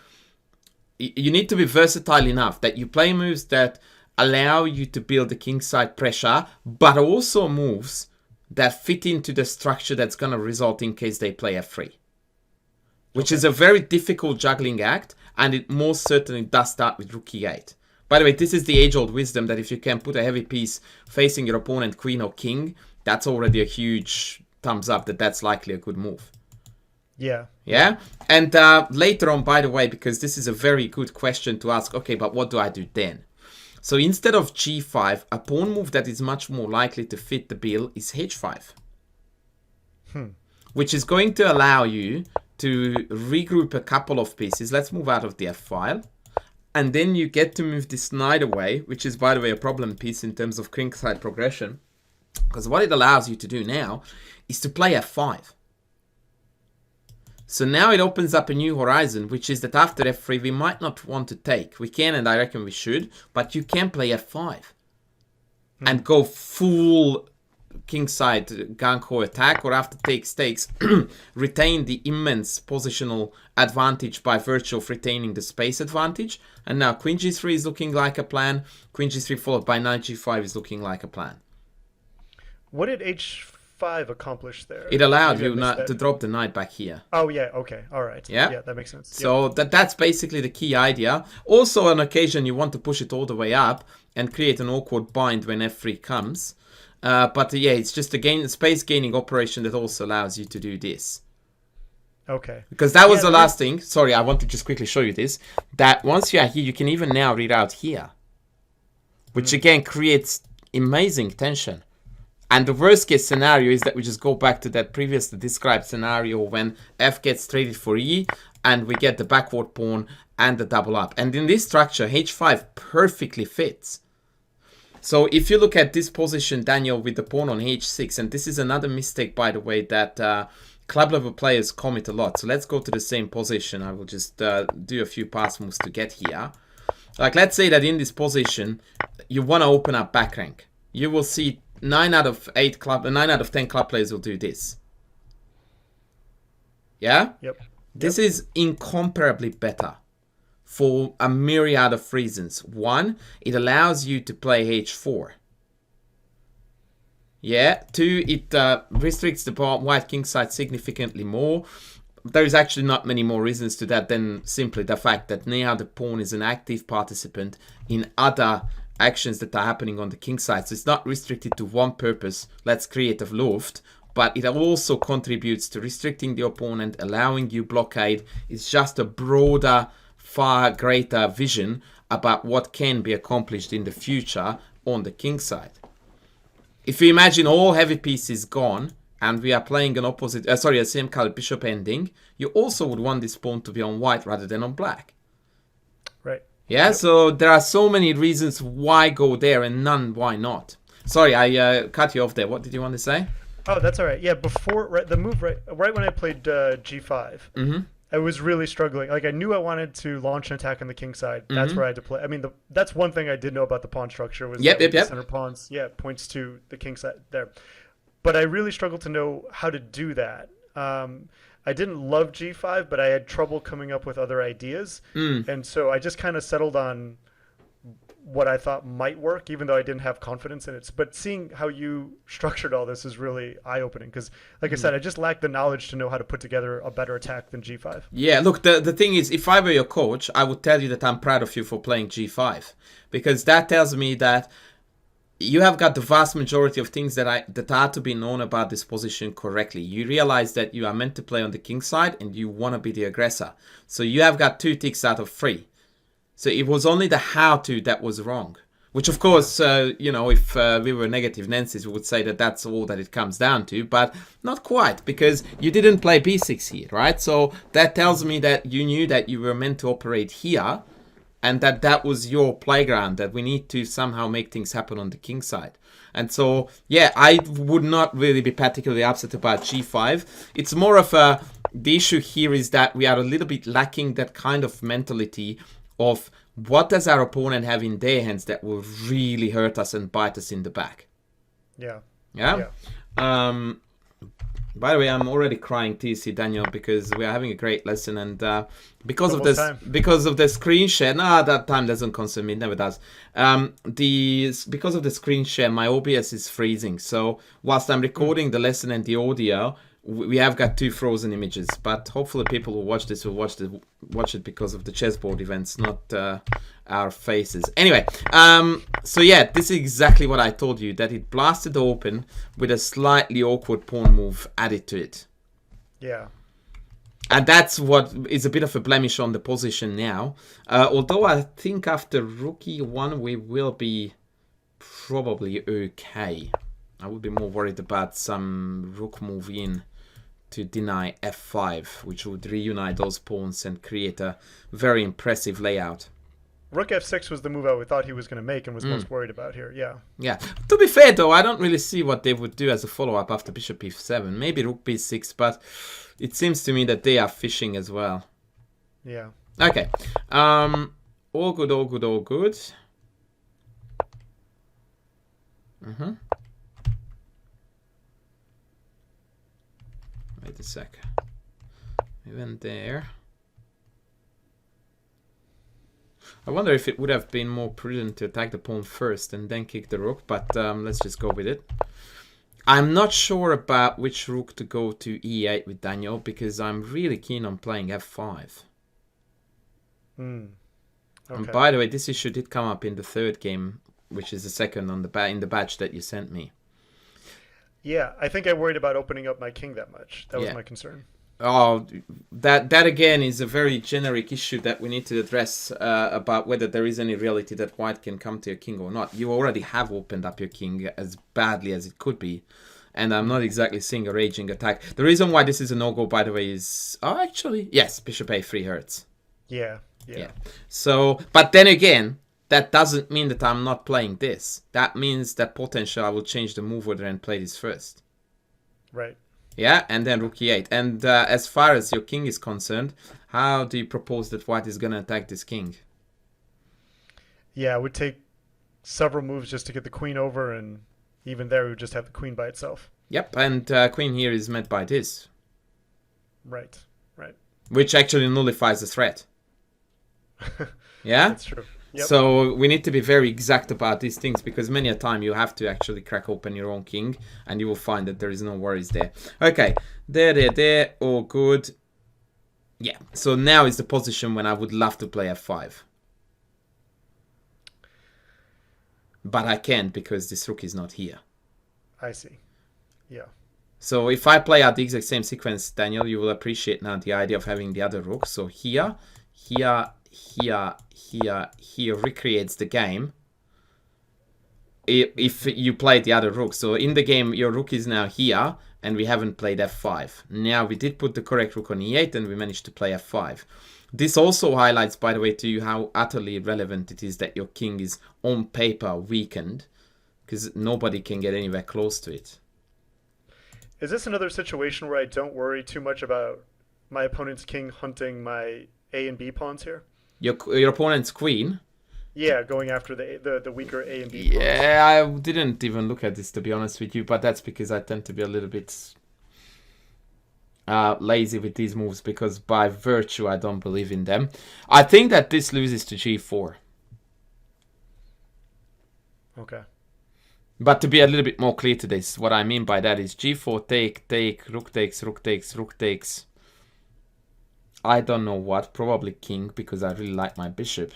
You need to be versatile enough that you play moves that allow you to build the kingside pressure, but also moves that fit into the structure that's going to result in case they play f3. Which is a very difficult juggling act, and it most certainly does start with rook e8. By the way, this is the age-old wisdom that if you can put a heavy piece facing your opponent, queen or king, that's already a huge thumbs up that that's likely a good move. Yeah. Yeah? And later on, by the way, because this is a very good question to ask, okay, but what do I do then? So instead of g5, a pawn move that is much more likely to fit the bill is h5. Which is going to allow you to regroup a couple of pieces. Let's move out of the f-file. And then you get to move this knight away, which is, by the way, a problem piece in terms of kingside progression. Because what it allows you to do now is to play f5. So now it opens up a new horizon, which is that after f3 we might not want to take. We can, and I reckon we should, but you can play f5 and go full kingside gung-ho attack, or after takes, retain the immense positional advantage by virtue of retaining the space advantage. And now queen g3 is looking like a plan. Queen g3 followed by knight g5 is looking like a plan. What did h5 accomplish there? It allowed you to drop the knight back here. Oh, yeah. Okay. All right. Yeah? Yeah, that makes sense. So that's basically the key idea. Also, on occasion, you want to push it all the way up and create an awkward bind when f3 comes. But yeah, it's just a space gaining operation that also allows you to do this. Okay. Because that was the last thing. Sorry, I want to just quickly show you this. That once you are here, you can even now read out here. which again creates amazing tension. And the worst case scenario is that we just go back to that previously described scenario when f gets traded for e, and we get the backward pawn and the double up. And in this structure, h5 perfectly fits. So if you look at this position, Daniel, with the pawn on h6, and this is another mistake, by the way, that club level players commit a lot. So let's go to the same position. I will just do a few pass moves to get here. Like, let's say that in this position, you want to open up back rank. You will see 9 out of 10 club players will do this. Yeah? Yep. This is incomparably better for a myriad of reasons. One, it allows you to play h4. Yeah. Two, it restricts the white king side significantly more. There is actually not many more reasons to that than simply the fact that now the pawn is an active participant in other actions that are happening on the king side. So it's not restricted to one purpose, let's create a loft, but it also contributes to restricting the opponent, allowing you blockade. It's just a broader, far greater vision about what can be accomplished in the future on the king side. If you imagine all heavy pieces gone, and we are playing an opposite, a same color bishop ending, you also would want this pawn to be on white rather than on black. Right. Yeah, yep. So there are so many reasons why go there and none why not. Sorry, I cut you off there. What did you want to say? Oh, that's all right. Yeah, before the move, right when I played g5, I was really struggling. Like, I knew I wanted to launch an attack on the king side. That's where I had to play. I mean, that's one thing I did know about the pawn structure was the center pawns. Yeah, points to the king side there. But I really struggled to know how to do that. I didn't love g5, but I had trouble coming up with other ideas. And so I just kind of settled on what I thought might work, even though I didn't have confidence in it. But seeing how you structured all this is really eye-opening because, like I said, I just lacked the knowledge to know how to put together a better attack than g5. Yeah, look, the thing is, if I were your coach, I would tell you that I'm proud of you for playing g5, because that tells me that you have got the vast majority of things that are to be known about this position correctly. You realize that you are meant to play on the king side and you want to be the aggressor. So you have got 2 ticks out of 3. So it was only the how-to that was wrong. Which, of course, you know, if we were negative Nancy's, we would say that that's all that it comes down to. But not quite, because you didn't play b6 here, right? So that tells me that you knew that you were meant to operate here, and that was your playground, that we need to somehow make things happen on the king side. And so, yeah, I would not really be particularly upset about g5. It's more of the issue here is that we are a little bit lacking that kind of mentality of what does our opponent have in their hands that will really hurt us and bite us in the back. Yeah. Yeah? By the way, I'm already crying TC, Daniel, because we are having a great lesson, and because of the screen share, that time doesn't concern me, it never does. Because of the screen share, my OBS is freezing. So whilst I'm recording the lesson and the audio, we have got 2 frozen images. But hopefully people who watch this will watch it because of the chessboard events, not our faces. Anyway, so yeah, this is exactly what I told you, that it blasted open with a slightly awkward pawn move added to it. Yeah. And that's what is a bit of a blemish on the position now. Although I think after rook e1 we will be probably okay. I would be more worried about some rook move in to deny f5, which would reunite those pawns and create a very impressive layout. Rook f6 was the move I thought he was going to make and was most worried about here. Yeah. Yeah. To be fair, though, I don't really see what they would do as a follow-up after bishop e7. Maybe rook b6, but it seems to me that they are fishing as well. Yeah. Okay. All good, all good, all good. Wait a sec. We went there. I wonder if it would have been more prudent to attack the pawn first and then kick the rook, but let's just go with it. I'm not sure about which rook to go to e8 with Daniel, because I'm really keen on playing f5. Okay. And by the way, this issue did come up in the 3rd game, which is the second on in the batch that you sent me. Yeah, I think I worried about opening up my king that much. That was my concern. Oh, that again is a very generic issue that we need to address about whether there is any reality that white can come to your king or not. You already have opened up your king as badly as it could be, and I'm not exactly seeing a raging attack. The reason why this is a no-go, by the way, is actually yes, bishop a3 hurts. Yeah. So, but then again, that doesn't mean that I'm not playing this. That means that potentially I will change the move order and play this first. Right. Yeah, and then rook e8. And as far as your king is concerned, how do you propose that white is going to attack this king? Yeah, it would take several moves just to get the queen over, and even there, we would just have the queen by itself. Yep, and queen here is met by this. Right. Which actually nullifies the threat. Yeah? That's true. Yep. So we need to be very exact about these things, because many a time you have to actually crack open your own king, and you will find that there is no worries there. Okay, there, all good. Yeah, so now is the position when I would love to play f5. But I can't because this rook is not here. I see. Yeah. So if I play out the exact same sequence, Daniel, you will appreciate now the idea of having the other rook. So here recreates the game if you play the other rook. So in the game, your rook is now here, and we haven't played f5. Now we did put the correct rook on e8, and we managed to play f5. This also highlights, by the way, to you how utterly irrelevant it is that your king is on paper weakened, because nobody can get anywhere close to it. Is this another situation where I don't worry too much about my opponent's king hunting my A and B pawns here? Your opponent's queen? Yeah, going after the weaker A and B pawns. Yeah, I didn't even look at this, to be honest with you, but that's because I tend to be a little bit lazy with these moves, because by virtue I don't believe in them. I think that this loses to g4. Okay. But to be a little bit more clear to this, what I mean by that is g4 take, rook takes, rook takes, rook takes. I don't know what, probably king, because I really like my bishop.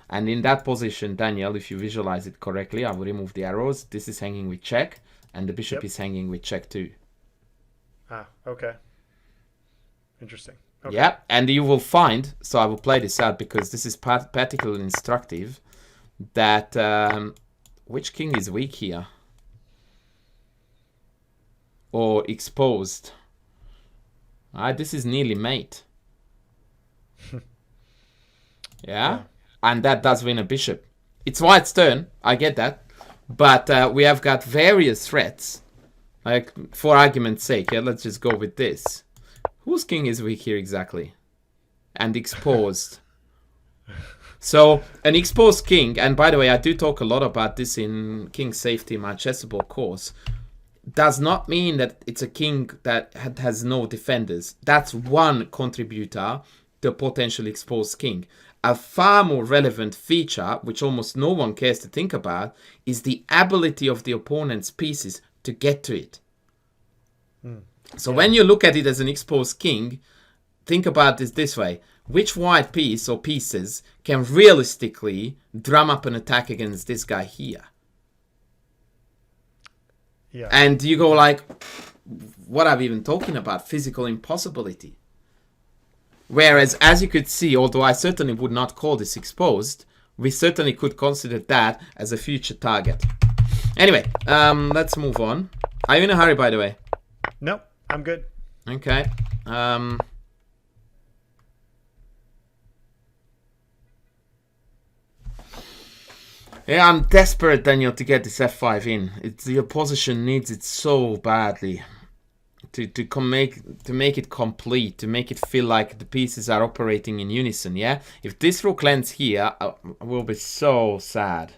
And in that position, Daniel, if you visualize it correctly, I will remove the arrows. This is hanging with check, and the bishop is hanging with check too. Ah, okay. Interesting. Okay. Yeah, and you will find, so I will play this out because this is particularly instructive, that which king is weak here? Or exposed? This is nearly mate. Yeah? And that does win a bishop. It's white's turn, I get that. But we have got various threats. Like, for argument's sake, yeah, let's just go with this. Whose king is weak here exactly? And exposed. So, an exposed king, and by the way, I do talk a lot about this in King Safety, my chessable course, does not mean that it's a king that has no defenders. That's one contributor to a potentially exposed king. A far more relevant feature, which almost no one cares to think about, is the ability of the opponent's pieces to get to it. So when you look at it as an exposed king, think about this way. Which white piece or pieces can realistically drum up an attack against this guy here? Yeah. And you go like, what are we even talking about? Physical impossibility. Whereas, as you could see, although I certainly would not call this exposed, we certainly could consider that as a future target. Anyway, let's move on. Are you in a hurry, by the way? No, I'm good. Okay. Yeah, I'm desperate, Daniel, to get this f5 in. The opposition needs it so badly to make it complete, to make it feel like the pieces are operating in unison. Yeah, if this rook lands here, I will be so sad.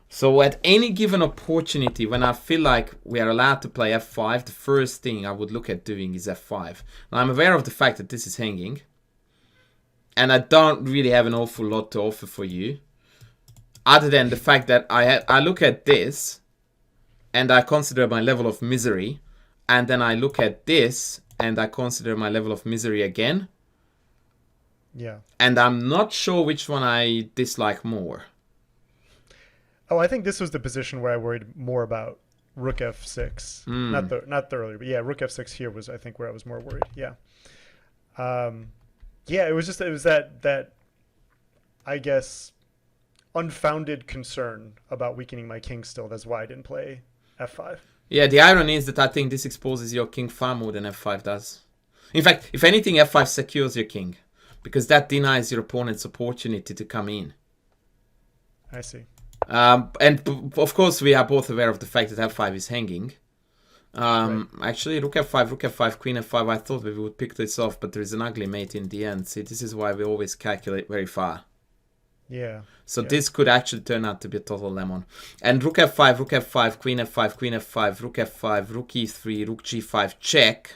So at any given opportunity, when I feel like we are allowed to play f5, the first thing I would look at doing is f5. Now I'm aware of the fact that this is hanging, and I don't really have an awful lot to offer for you, other than the fact that I look at this, and I consider my level of misery, and then I look at this, and I consider my level of misery again. Yeah. And I'm not sure which one I dislike more. Oh, I think this was the position where I worried more about rook f6. Not the earlier, but yeah, rook f6 here was, I think, where I was more worried. Yeah. Yeah, it was that I guess unfounded concern about weakening my king still. That's why I didn't play f5. Yeah, the irony is that I think this exposes your king far more than f5 does. In fact, if anything, f5 secures your king, because that denies your opponent's opportunity to come in. I see. And of course, we are both aware of the fact that f5 is hanging. Right. Actually, rook f5, queen f5, I thought we would pick this off, but there is an ugly mate in the end. See, this is why we always calculate very far. Yeah. So yeah. this could actually turn out to be a total lemon. And rook f5, queen f5, rook f5, rook e3, rook g5, check,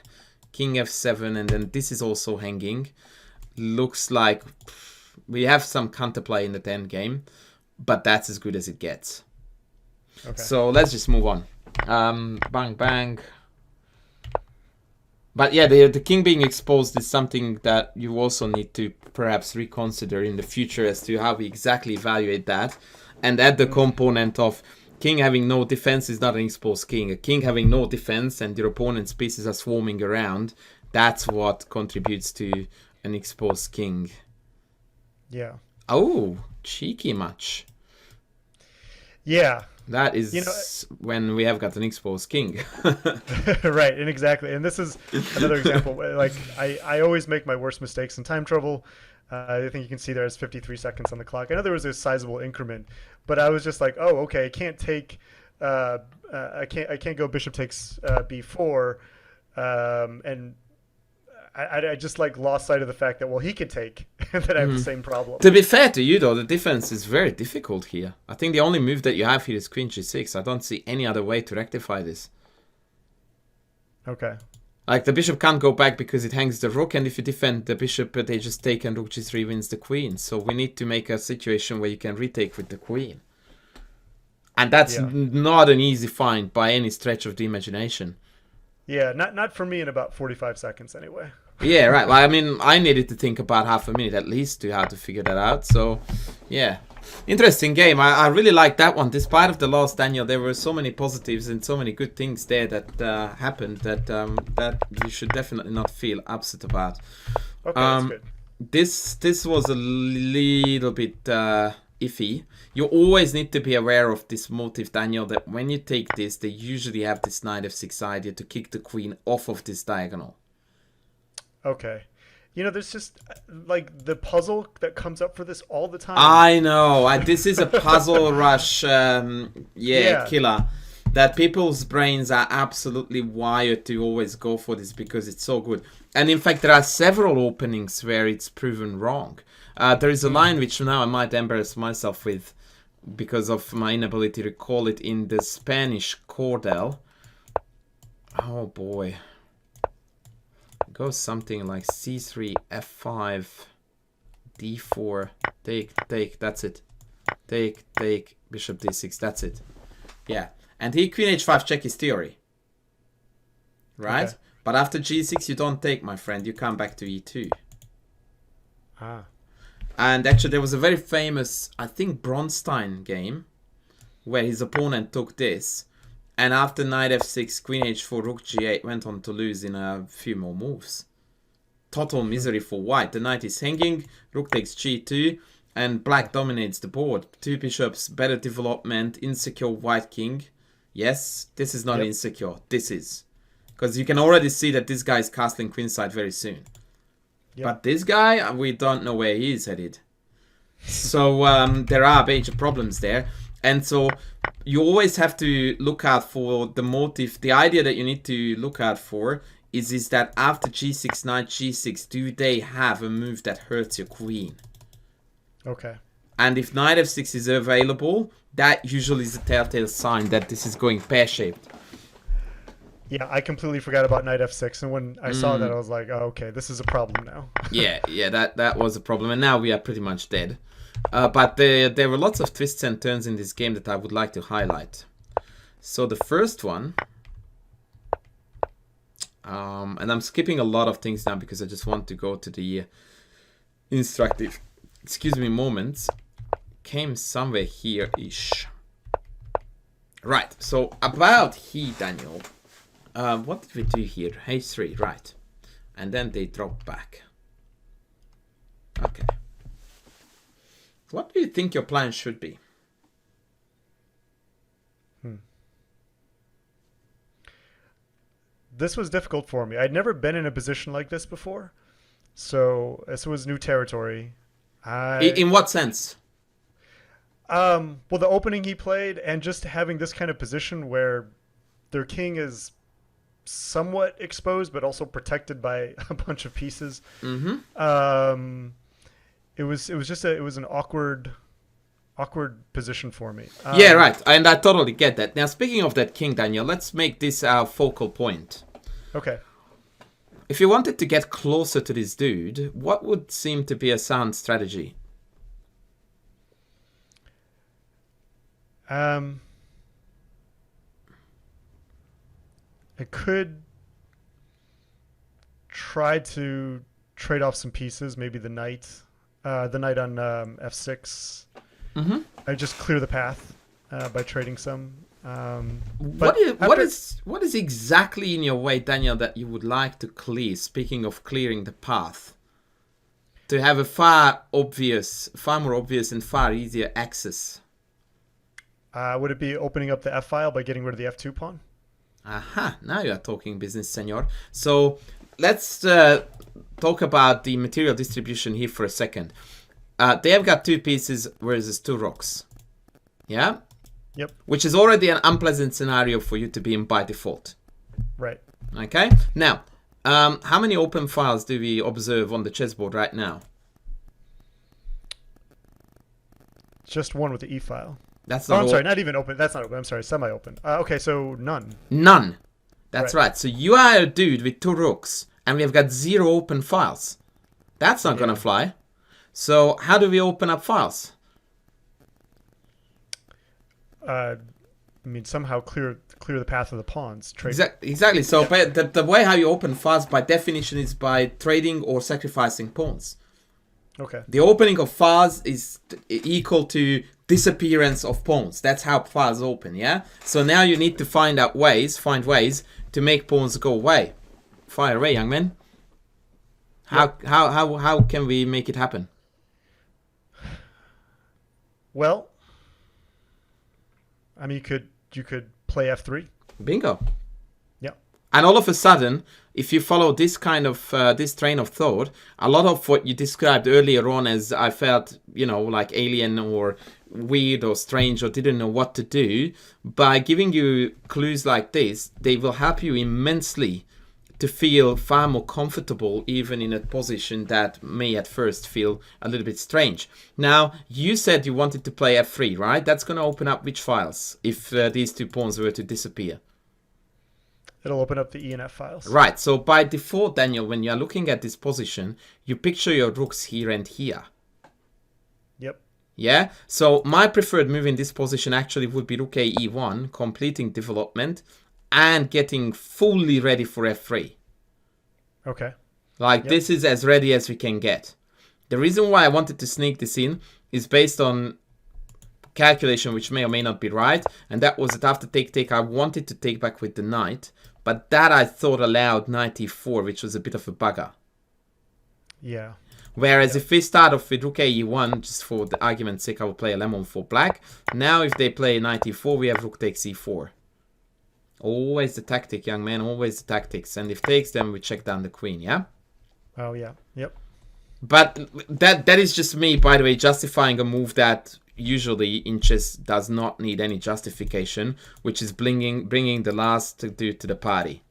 king f7, and then this is also hanging. Looks like we have some counterplay in the endgame, but that's as good as it gets. Okay. So let's just move on. Bang, bang. But yeah, the king being exposed is something that you also need to perhaps reconsider in the future as to how we exactly evaluate that. And add the component of king having no defense is not an exposed king. A king having no defense and your opponent's pieces are swarming around, that's what contributes to an exposed king. Yeah. Oh, cheeky much. Yeah. That is when we have got an exposed king. Right, and exactly. And this is another example. Like, I always make my worst mistakes in time trouble. I think you can see there's 53 seconds on the clock. I know there was a sizable increment, but I was just like, oh, okay, I can't take, I can't go bishop takes b4, and I just like lost sight of the fact that, well, he could take, and that I have the same problem. To be fair to you, though, the defense is very difficult here. I think the only move that you have here is queen g6. I don't see any other way to rectify this. Okay. Like, the bishop can't go back because it hangs the rook, and if you defend the bishop, they just take, and rook g3 wins the queen. So we need to make a situation where you can retake with the queen. And that's not an easy find by any stretch of the imagination. Yeah, not for me in about 45 seconds anyway. Yeah, right. Well, I mean, I needed to think about half a minute at least to how to figure that out. So, yeah. Interesting game. I really like that one. Despite of the loss, Daniel, there were so many positives and so many good things there that happened that that you should definitely not feel upset about. Okay, that's good. This was a little bit iffy. You always need to be aware of this motive, Daniel, that when you take this, they usually have this knight f6 idea to kick the queen off of this diagonal. Okay. You know, there's just like the puzzle that comes up for this all the time. I know. This is a puzzle rush, killer. That people's brains are absolutely wired to always go for this because it's so good. And in fact, there are several openings where it's proven wrong. There is a line which now I might embarrass myself with because of my inability to recall it in the Spanish cordel. Oh boy. It goes something like c3, f5, d4, take, that's it. Take, bishop d6, that's it. Yeah. And here queen h5 check is theory. Right? Okay. But after g6 you don't take, my friend. You come back to e2. Ah. And actually there was a very famous, I think, Bronstein game where his opponent took this. And after knight f6, queen h4, rook g8 went on to lose in a few more moves. Total misery for white. The knight is hanging, rook takes g2, and black dominates the board. Two bishops, better development, insecure white king. Yes, this is not insecure. This is. Because you can already see that this guy is castling queenside very soon. Yep. But this guy, we don't know where he is headed. So there are major problems there. And so you always have to look out for the motive. The idea that you need to look out for is that after g6, knight g6, do they have a move that hurts your queen? Okay. And if knight f6 is available, that usually is a telltale sign that this is going pear-shaped. Yeah, I completely forgot about knight f6, and when I saw that, I was like, oh, okay, this is a problem now. yeah, that was a problem, and now we are pretty much dead. But there were lots of twists and turns in this game that I would like to highlight. So the first one, and I'm skipping a lot of things now because I just want to go to the instructive, moments, came somewhere here-ish. Right, so about he, Daniel, what did we do here? H3, right. And then they drop back. Okay. What do you think your plan should be? This was difficult for me. I'd never been in a position like this before, so this was new territory. In what sense? Well, the opening he played, and just having this kind of position where their king is somewhat exposed, but also protected by a bunch of pieces. Mm-hmm. It was an awkward position for me. Yeah, right. And I totally get that. Now, speaking of that king, Daniel, let's make this our focal point. Okay. If you wanted to get closer to this dude, what would seem to be a sound strategy? I could try to trade off some pieces, maybe the knight on f6. Mm-hmm. I just clear the path by trading some. What is exactly in your way, Daniel, that you would like to clear? Speaking of clearing the path, to have a far more obvious and far easier access. Would it be opening up the f file by getting rid of the f2 pawn? Aha! Now you are talking business, senor. So let's talk about the material distribution here for a second. They have got 2 pieces versus 2 rocks. Yeah? Yep. Which is already an unpleasant scenario for you to be in by default. Right. Okay? Now, how many open files do we observe on the chessboard right now? Just one with the e file. That's not. I'm sorry, not even open. That's not open. I'm sorry, semi-open. Okay, so none. None. That's right. So you are a dude with 2 rooks, and we have got 0 open files. That's not gonna fly. So how do we open up files? I mean, somehow clear the path of the pawns. Exactly. So the way how you open files by definition is by trading or sacrificing pawns. Okay. The opening of files is equal to disappearance of pawns. That's how files open, yeah? So now you need to find ways to make pawns go away. Fire away, young man. How can we make it happen? Well, I mean, you could play f3. Bingo. Yeah. And all of a sudden, if you follow this kind of this train of thought, a lot of what you described earlier on as I felt, like alien or weird or strange or didn't know what to do, by giving you clues like this, they will help you immensely to feel far more comfortable even in a position that may at first feel a little bit strange. Now, you said you wanted to play f3, right? That's going to open up which files if these 2 pawns were to disappear? It'll open up the E and F files. Right, so by default, Daniel, when you're looking at this position, you picture your rooks here and here. Yep. Yeah, so my preferred move in this position actually would be rook a e1, completing development and getting fully ready for f3. Okay. This is as ready as we can get. The reason why I wanted to sneak this in is based on calculation which may or may not be right, and that was that after take I wanted to take back with the knight, but that I thought allowed knight e4, which was a bit of a bugger. Yeah. Whereas if we start off with rook e1, just for the argument's sake, I will play a lemon for black. Now if they play knight e4, we have rook takes e4. Always the tactic, young man, always the tactics. And if takes, then we check down the queen, yeah? Oh, yeah. Yep. But that is just me, by the way, justifying a move that usually in chess does not need any justification, which is bringing the last dude to the party.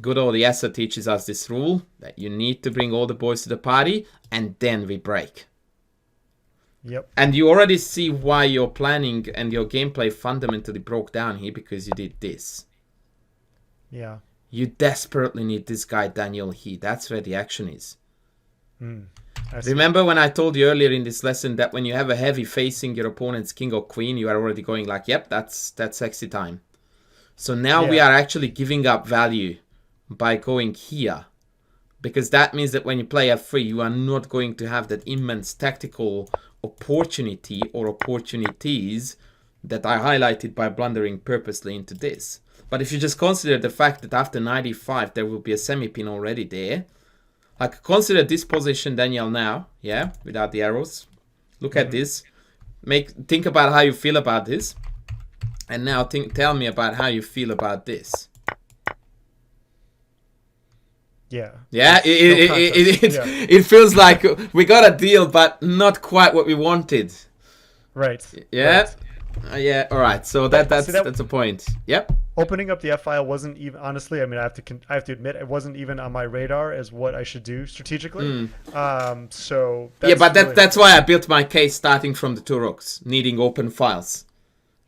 Good old Yasser teaches us this rule, that you need to bring all the boys to the party, and then we break. Yep. And you already see why your planning and your gameplay fundamentally broke down here, because you did this. Yeah. You desperately need this guy, Daniel He. That's where the action is. Remember when I told you earlier in this lesson that when you have a heavy facing your opponent's king or queen, you are already going like, yep, that's sexy time. So now we are actually giving up value by going here. Because that means that when you play f3, you are not going to have that immense tactical opportunity or opportunities that I highlighted by blundering purposely into this. But if you just consider the fact that after 95 there will be a semi-pin already there, like consider this position, Daniel, now, yeah, without the arrows. Look at this. Think about how you feel about this, and now tell me about how you feel about this. Yeah. Yeah, it feels like we got a deal, but not quite what we wanted. Right. Yeah. Right. Yeah. All right. So that's a point. Yep. Opening up the F file wasn't even, honestly, I mean, I have to admit, it wasn't even on my radar as what I should do strategically. So that's that's why I built my case starting from the two rooks, needing open files.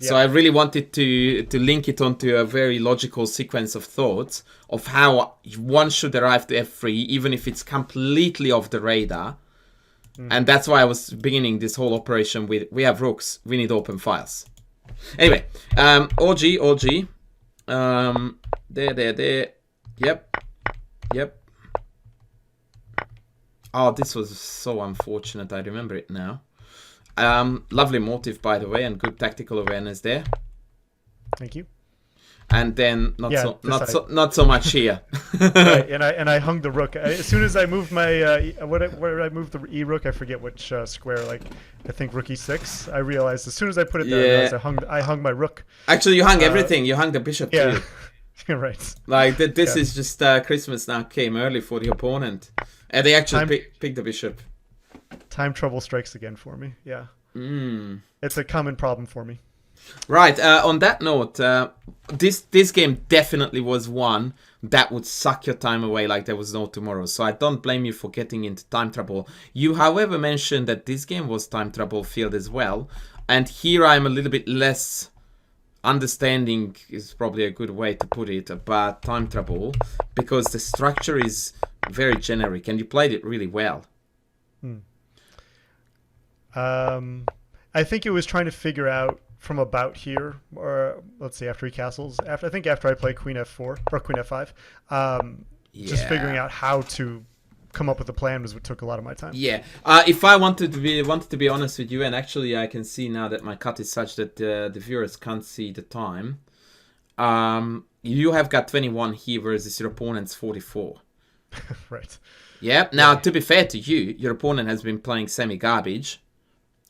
So I really wanted to link it onto a very logical sequence of thoughts of how one should arrive to F3, even if it's completely off the radar. And that's why I was beginning this whole operation with, we have rooks, we need open files. Anyway, OG. There. Yep. Oh, this was so unfortunate. I remember it now. Lovely motive, by the way, and good tactical awareness there. Thank you. And then not so much here. Right, and I hung the rook as soon as I moved my where did I move the e rook? I forget which square. Like I think rook e6. I realized as soon as I put it there, I hung my rook. Actually, you hung everything. You hung the bishop too. You're right. Like this is just Christmas now came early for the opponent, and they actually picked the bishop. Time trouble strikes again for me. Yeah. It's a common problem for me. Right. On that note, this game definitely was one that would suck your time away like there was no tomorrow. So I don't blame you for getting into time trouble. You, however, mentioned that this game was time trouble filled as well. And here I'm a little bit less understanding is probably a good way to put it about time trouble, because the structure is very generic and you played it really well. I think it was trying to figure out from about here, or let's see, after he castles. I think after I play Queen F4 or Queen F5, just figuring out how to come up with a plan was what took a lot of my time. Yeah. If I wanted to be honest with you, and actually I can see now that my cut is such that the viewers can't see the time. You have got 21 here, whereas your opponent's 44. Right. Yeah. Now, to be fair to you, your opponent has been playing semi-garbage,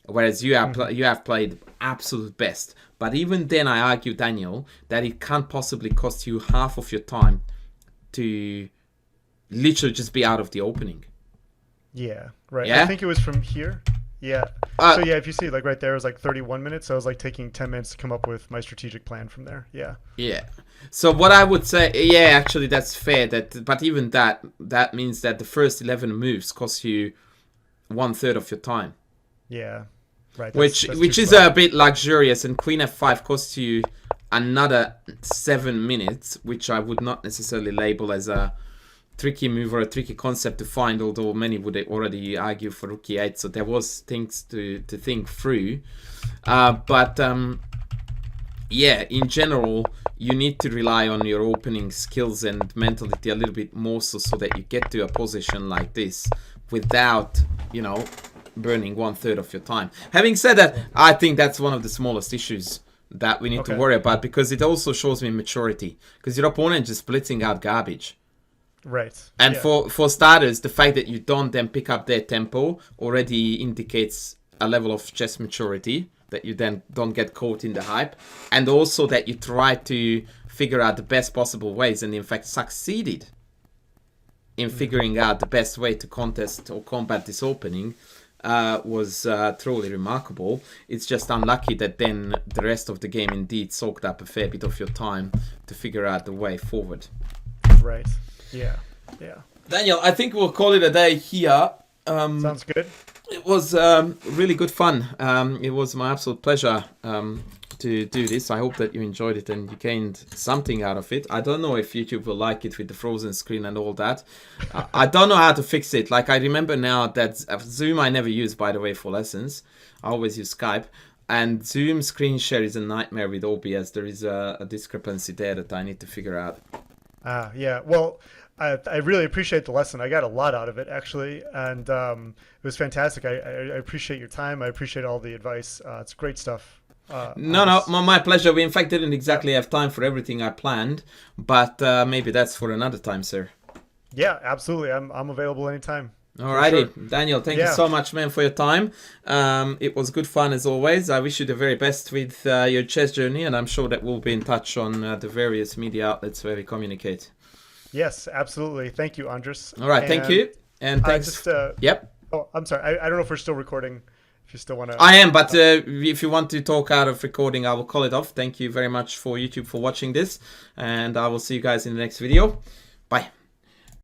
whereas you have played absolute best. But even then, I argue, Daniel, that it can't possibly cost you half of your time to literally just be out of the opening. Yeah, right. Yeah? I think it was from here. Yeah. So yeah, if you see, like right there was like 31 minutes. So I was like taking 10 minutes to come up with my strategic plan from there. Yeah. Yeah. So what I would say, yeah, actually that's fair. But even that means that the first 11 moves cost you 1/3 of your time. Yeah. Right. Which is a bit luxurious, and Queen F5 costs you another 7 minutes, which I would not necessarily label as a tricky move or a tricky concept to find, although many would already argue for Rook E8, so there was things to think through. Yeah, in general, you need to rely on your opening skills and mentality a little bit more so that you get to a position like this without, burning 1/3 of your time. Having said that, I think that's one of the smallest issues that we need to worry about, because it also shows me maturity, because your opponent is splitting out garbage. Right. And for starters, the fact that you don't then pick up their tempo already indicates a level of chess maturity, that you then don't get caught in the hype, and also that you try to figure out the best possible ways, and in fact succeeded in figuring out the best way to contest or combat this opening. Was truly remarkable. It's just unlucky that then the rest of the game indeed soaked up a fair bit of your time to figure out the way forward. Right. Yeah. Daniel, I think we'll call it a day here. Sounds good. It was really good fun. It was my absolute pleasure to do this. I hope that you enjoyed it and you gained something out of it. I don't know if YouTube will like it with the frozen screen and all that. I don't know how to fix it. Like, I remember now that Zoom I never use, by the way, for lessons. I always use Skype. And Zoom screen share is a nightmare with OBS. There is a discrepancy there that I need to figure out. Yeah. Well, I really appreciate the lesson. I got a lot out of it, actually, and it was fantastic. I appreciate your time. I appreciate all the advice. It's great stuff. No, my pleasure. We in fact didn't exactly have time for everything I planned, but maybe that's for another time, sir. Yeah, absolutely. I'm available anytime. Alrighty, Sure. Daniel, thank you so much, man, for your time. It was good fun as always. I wish you the very best with your chess journey, and I'm sure that we'll be in touch on the various media outlets where we communicate. Yes, absolutely. Thank you, Andres. All right, thank you, and thanks. Yep. Oh, I'm sorry. I don't know if we're still recording. If you still want to. I am, but if you want to talk out of recording, I will call it off. Thank you very much for YouTube for watching this, and I will see you guys in the next video. Bye.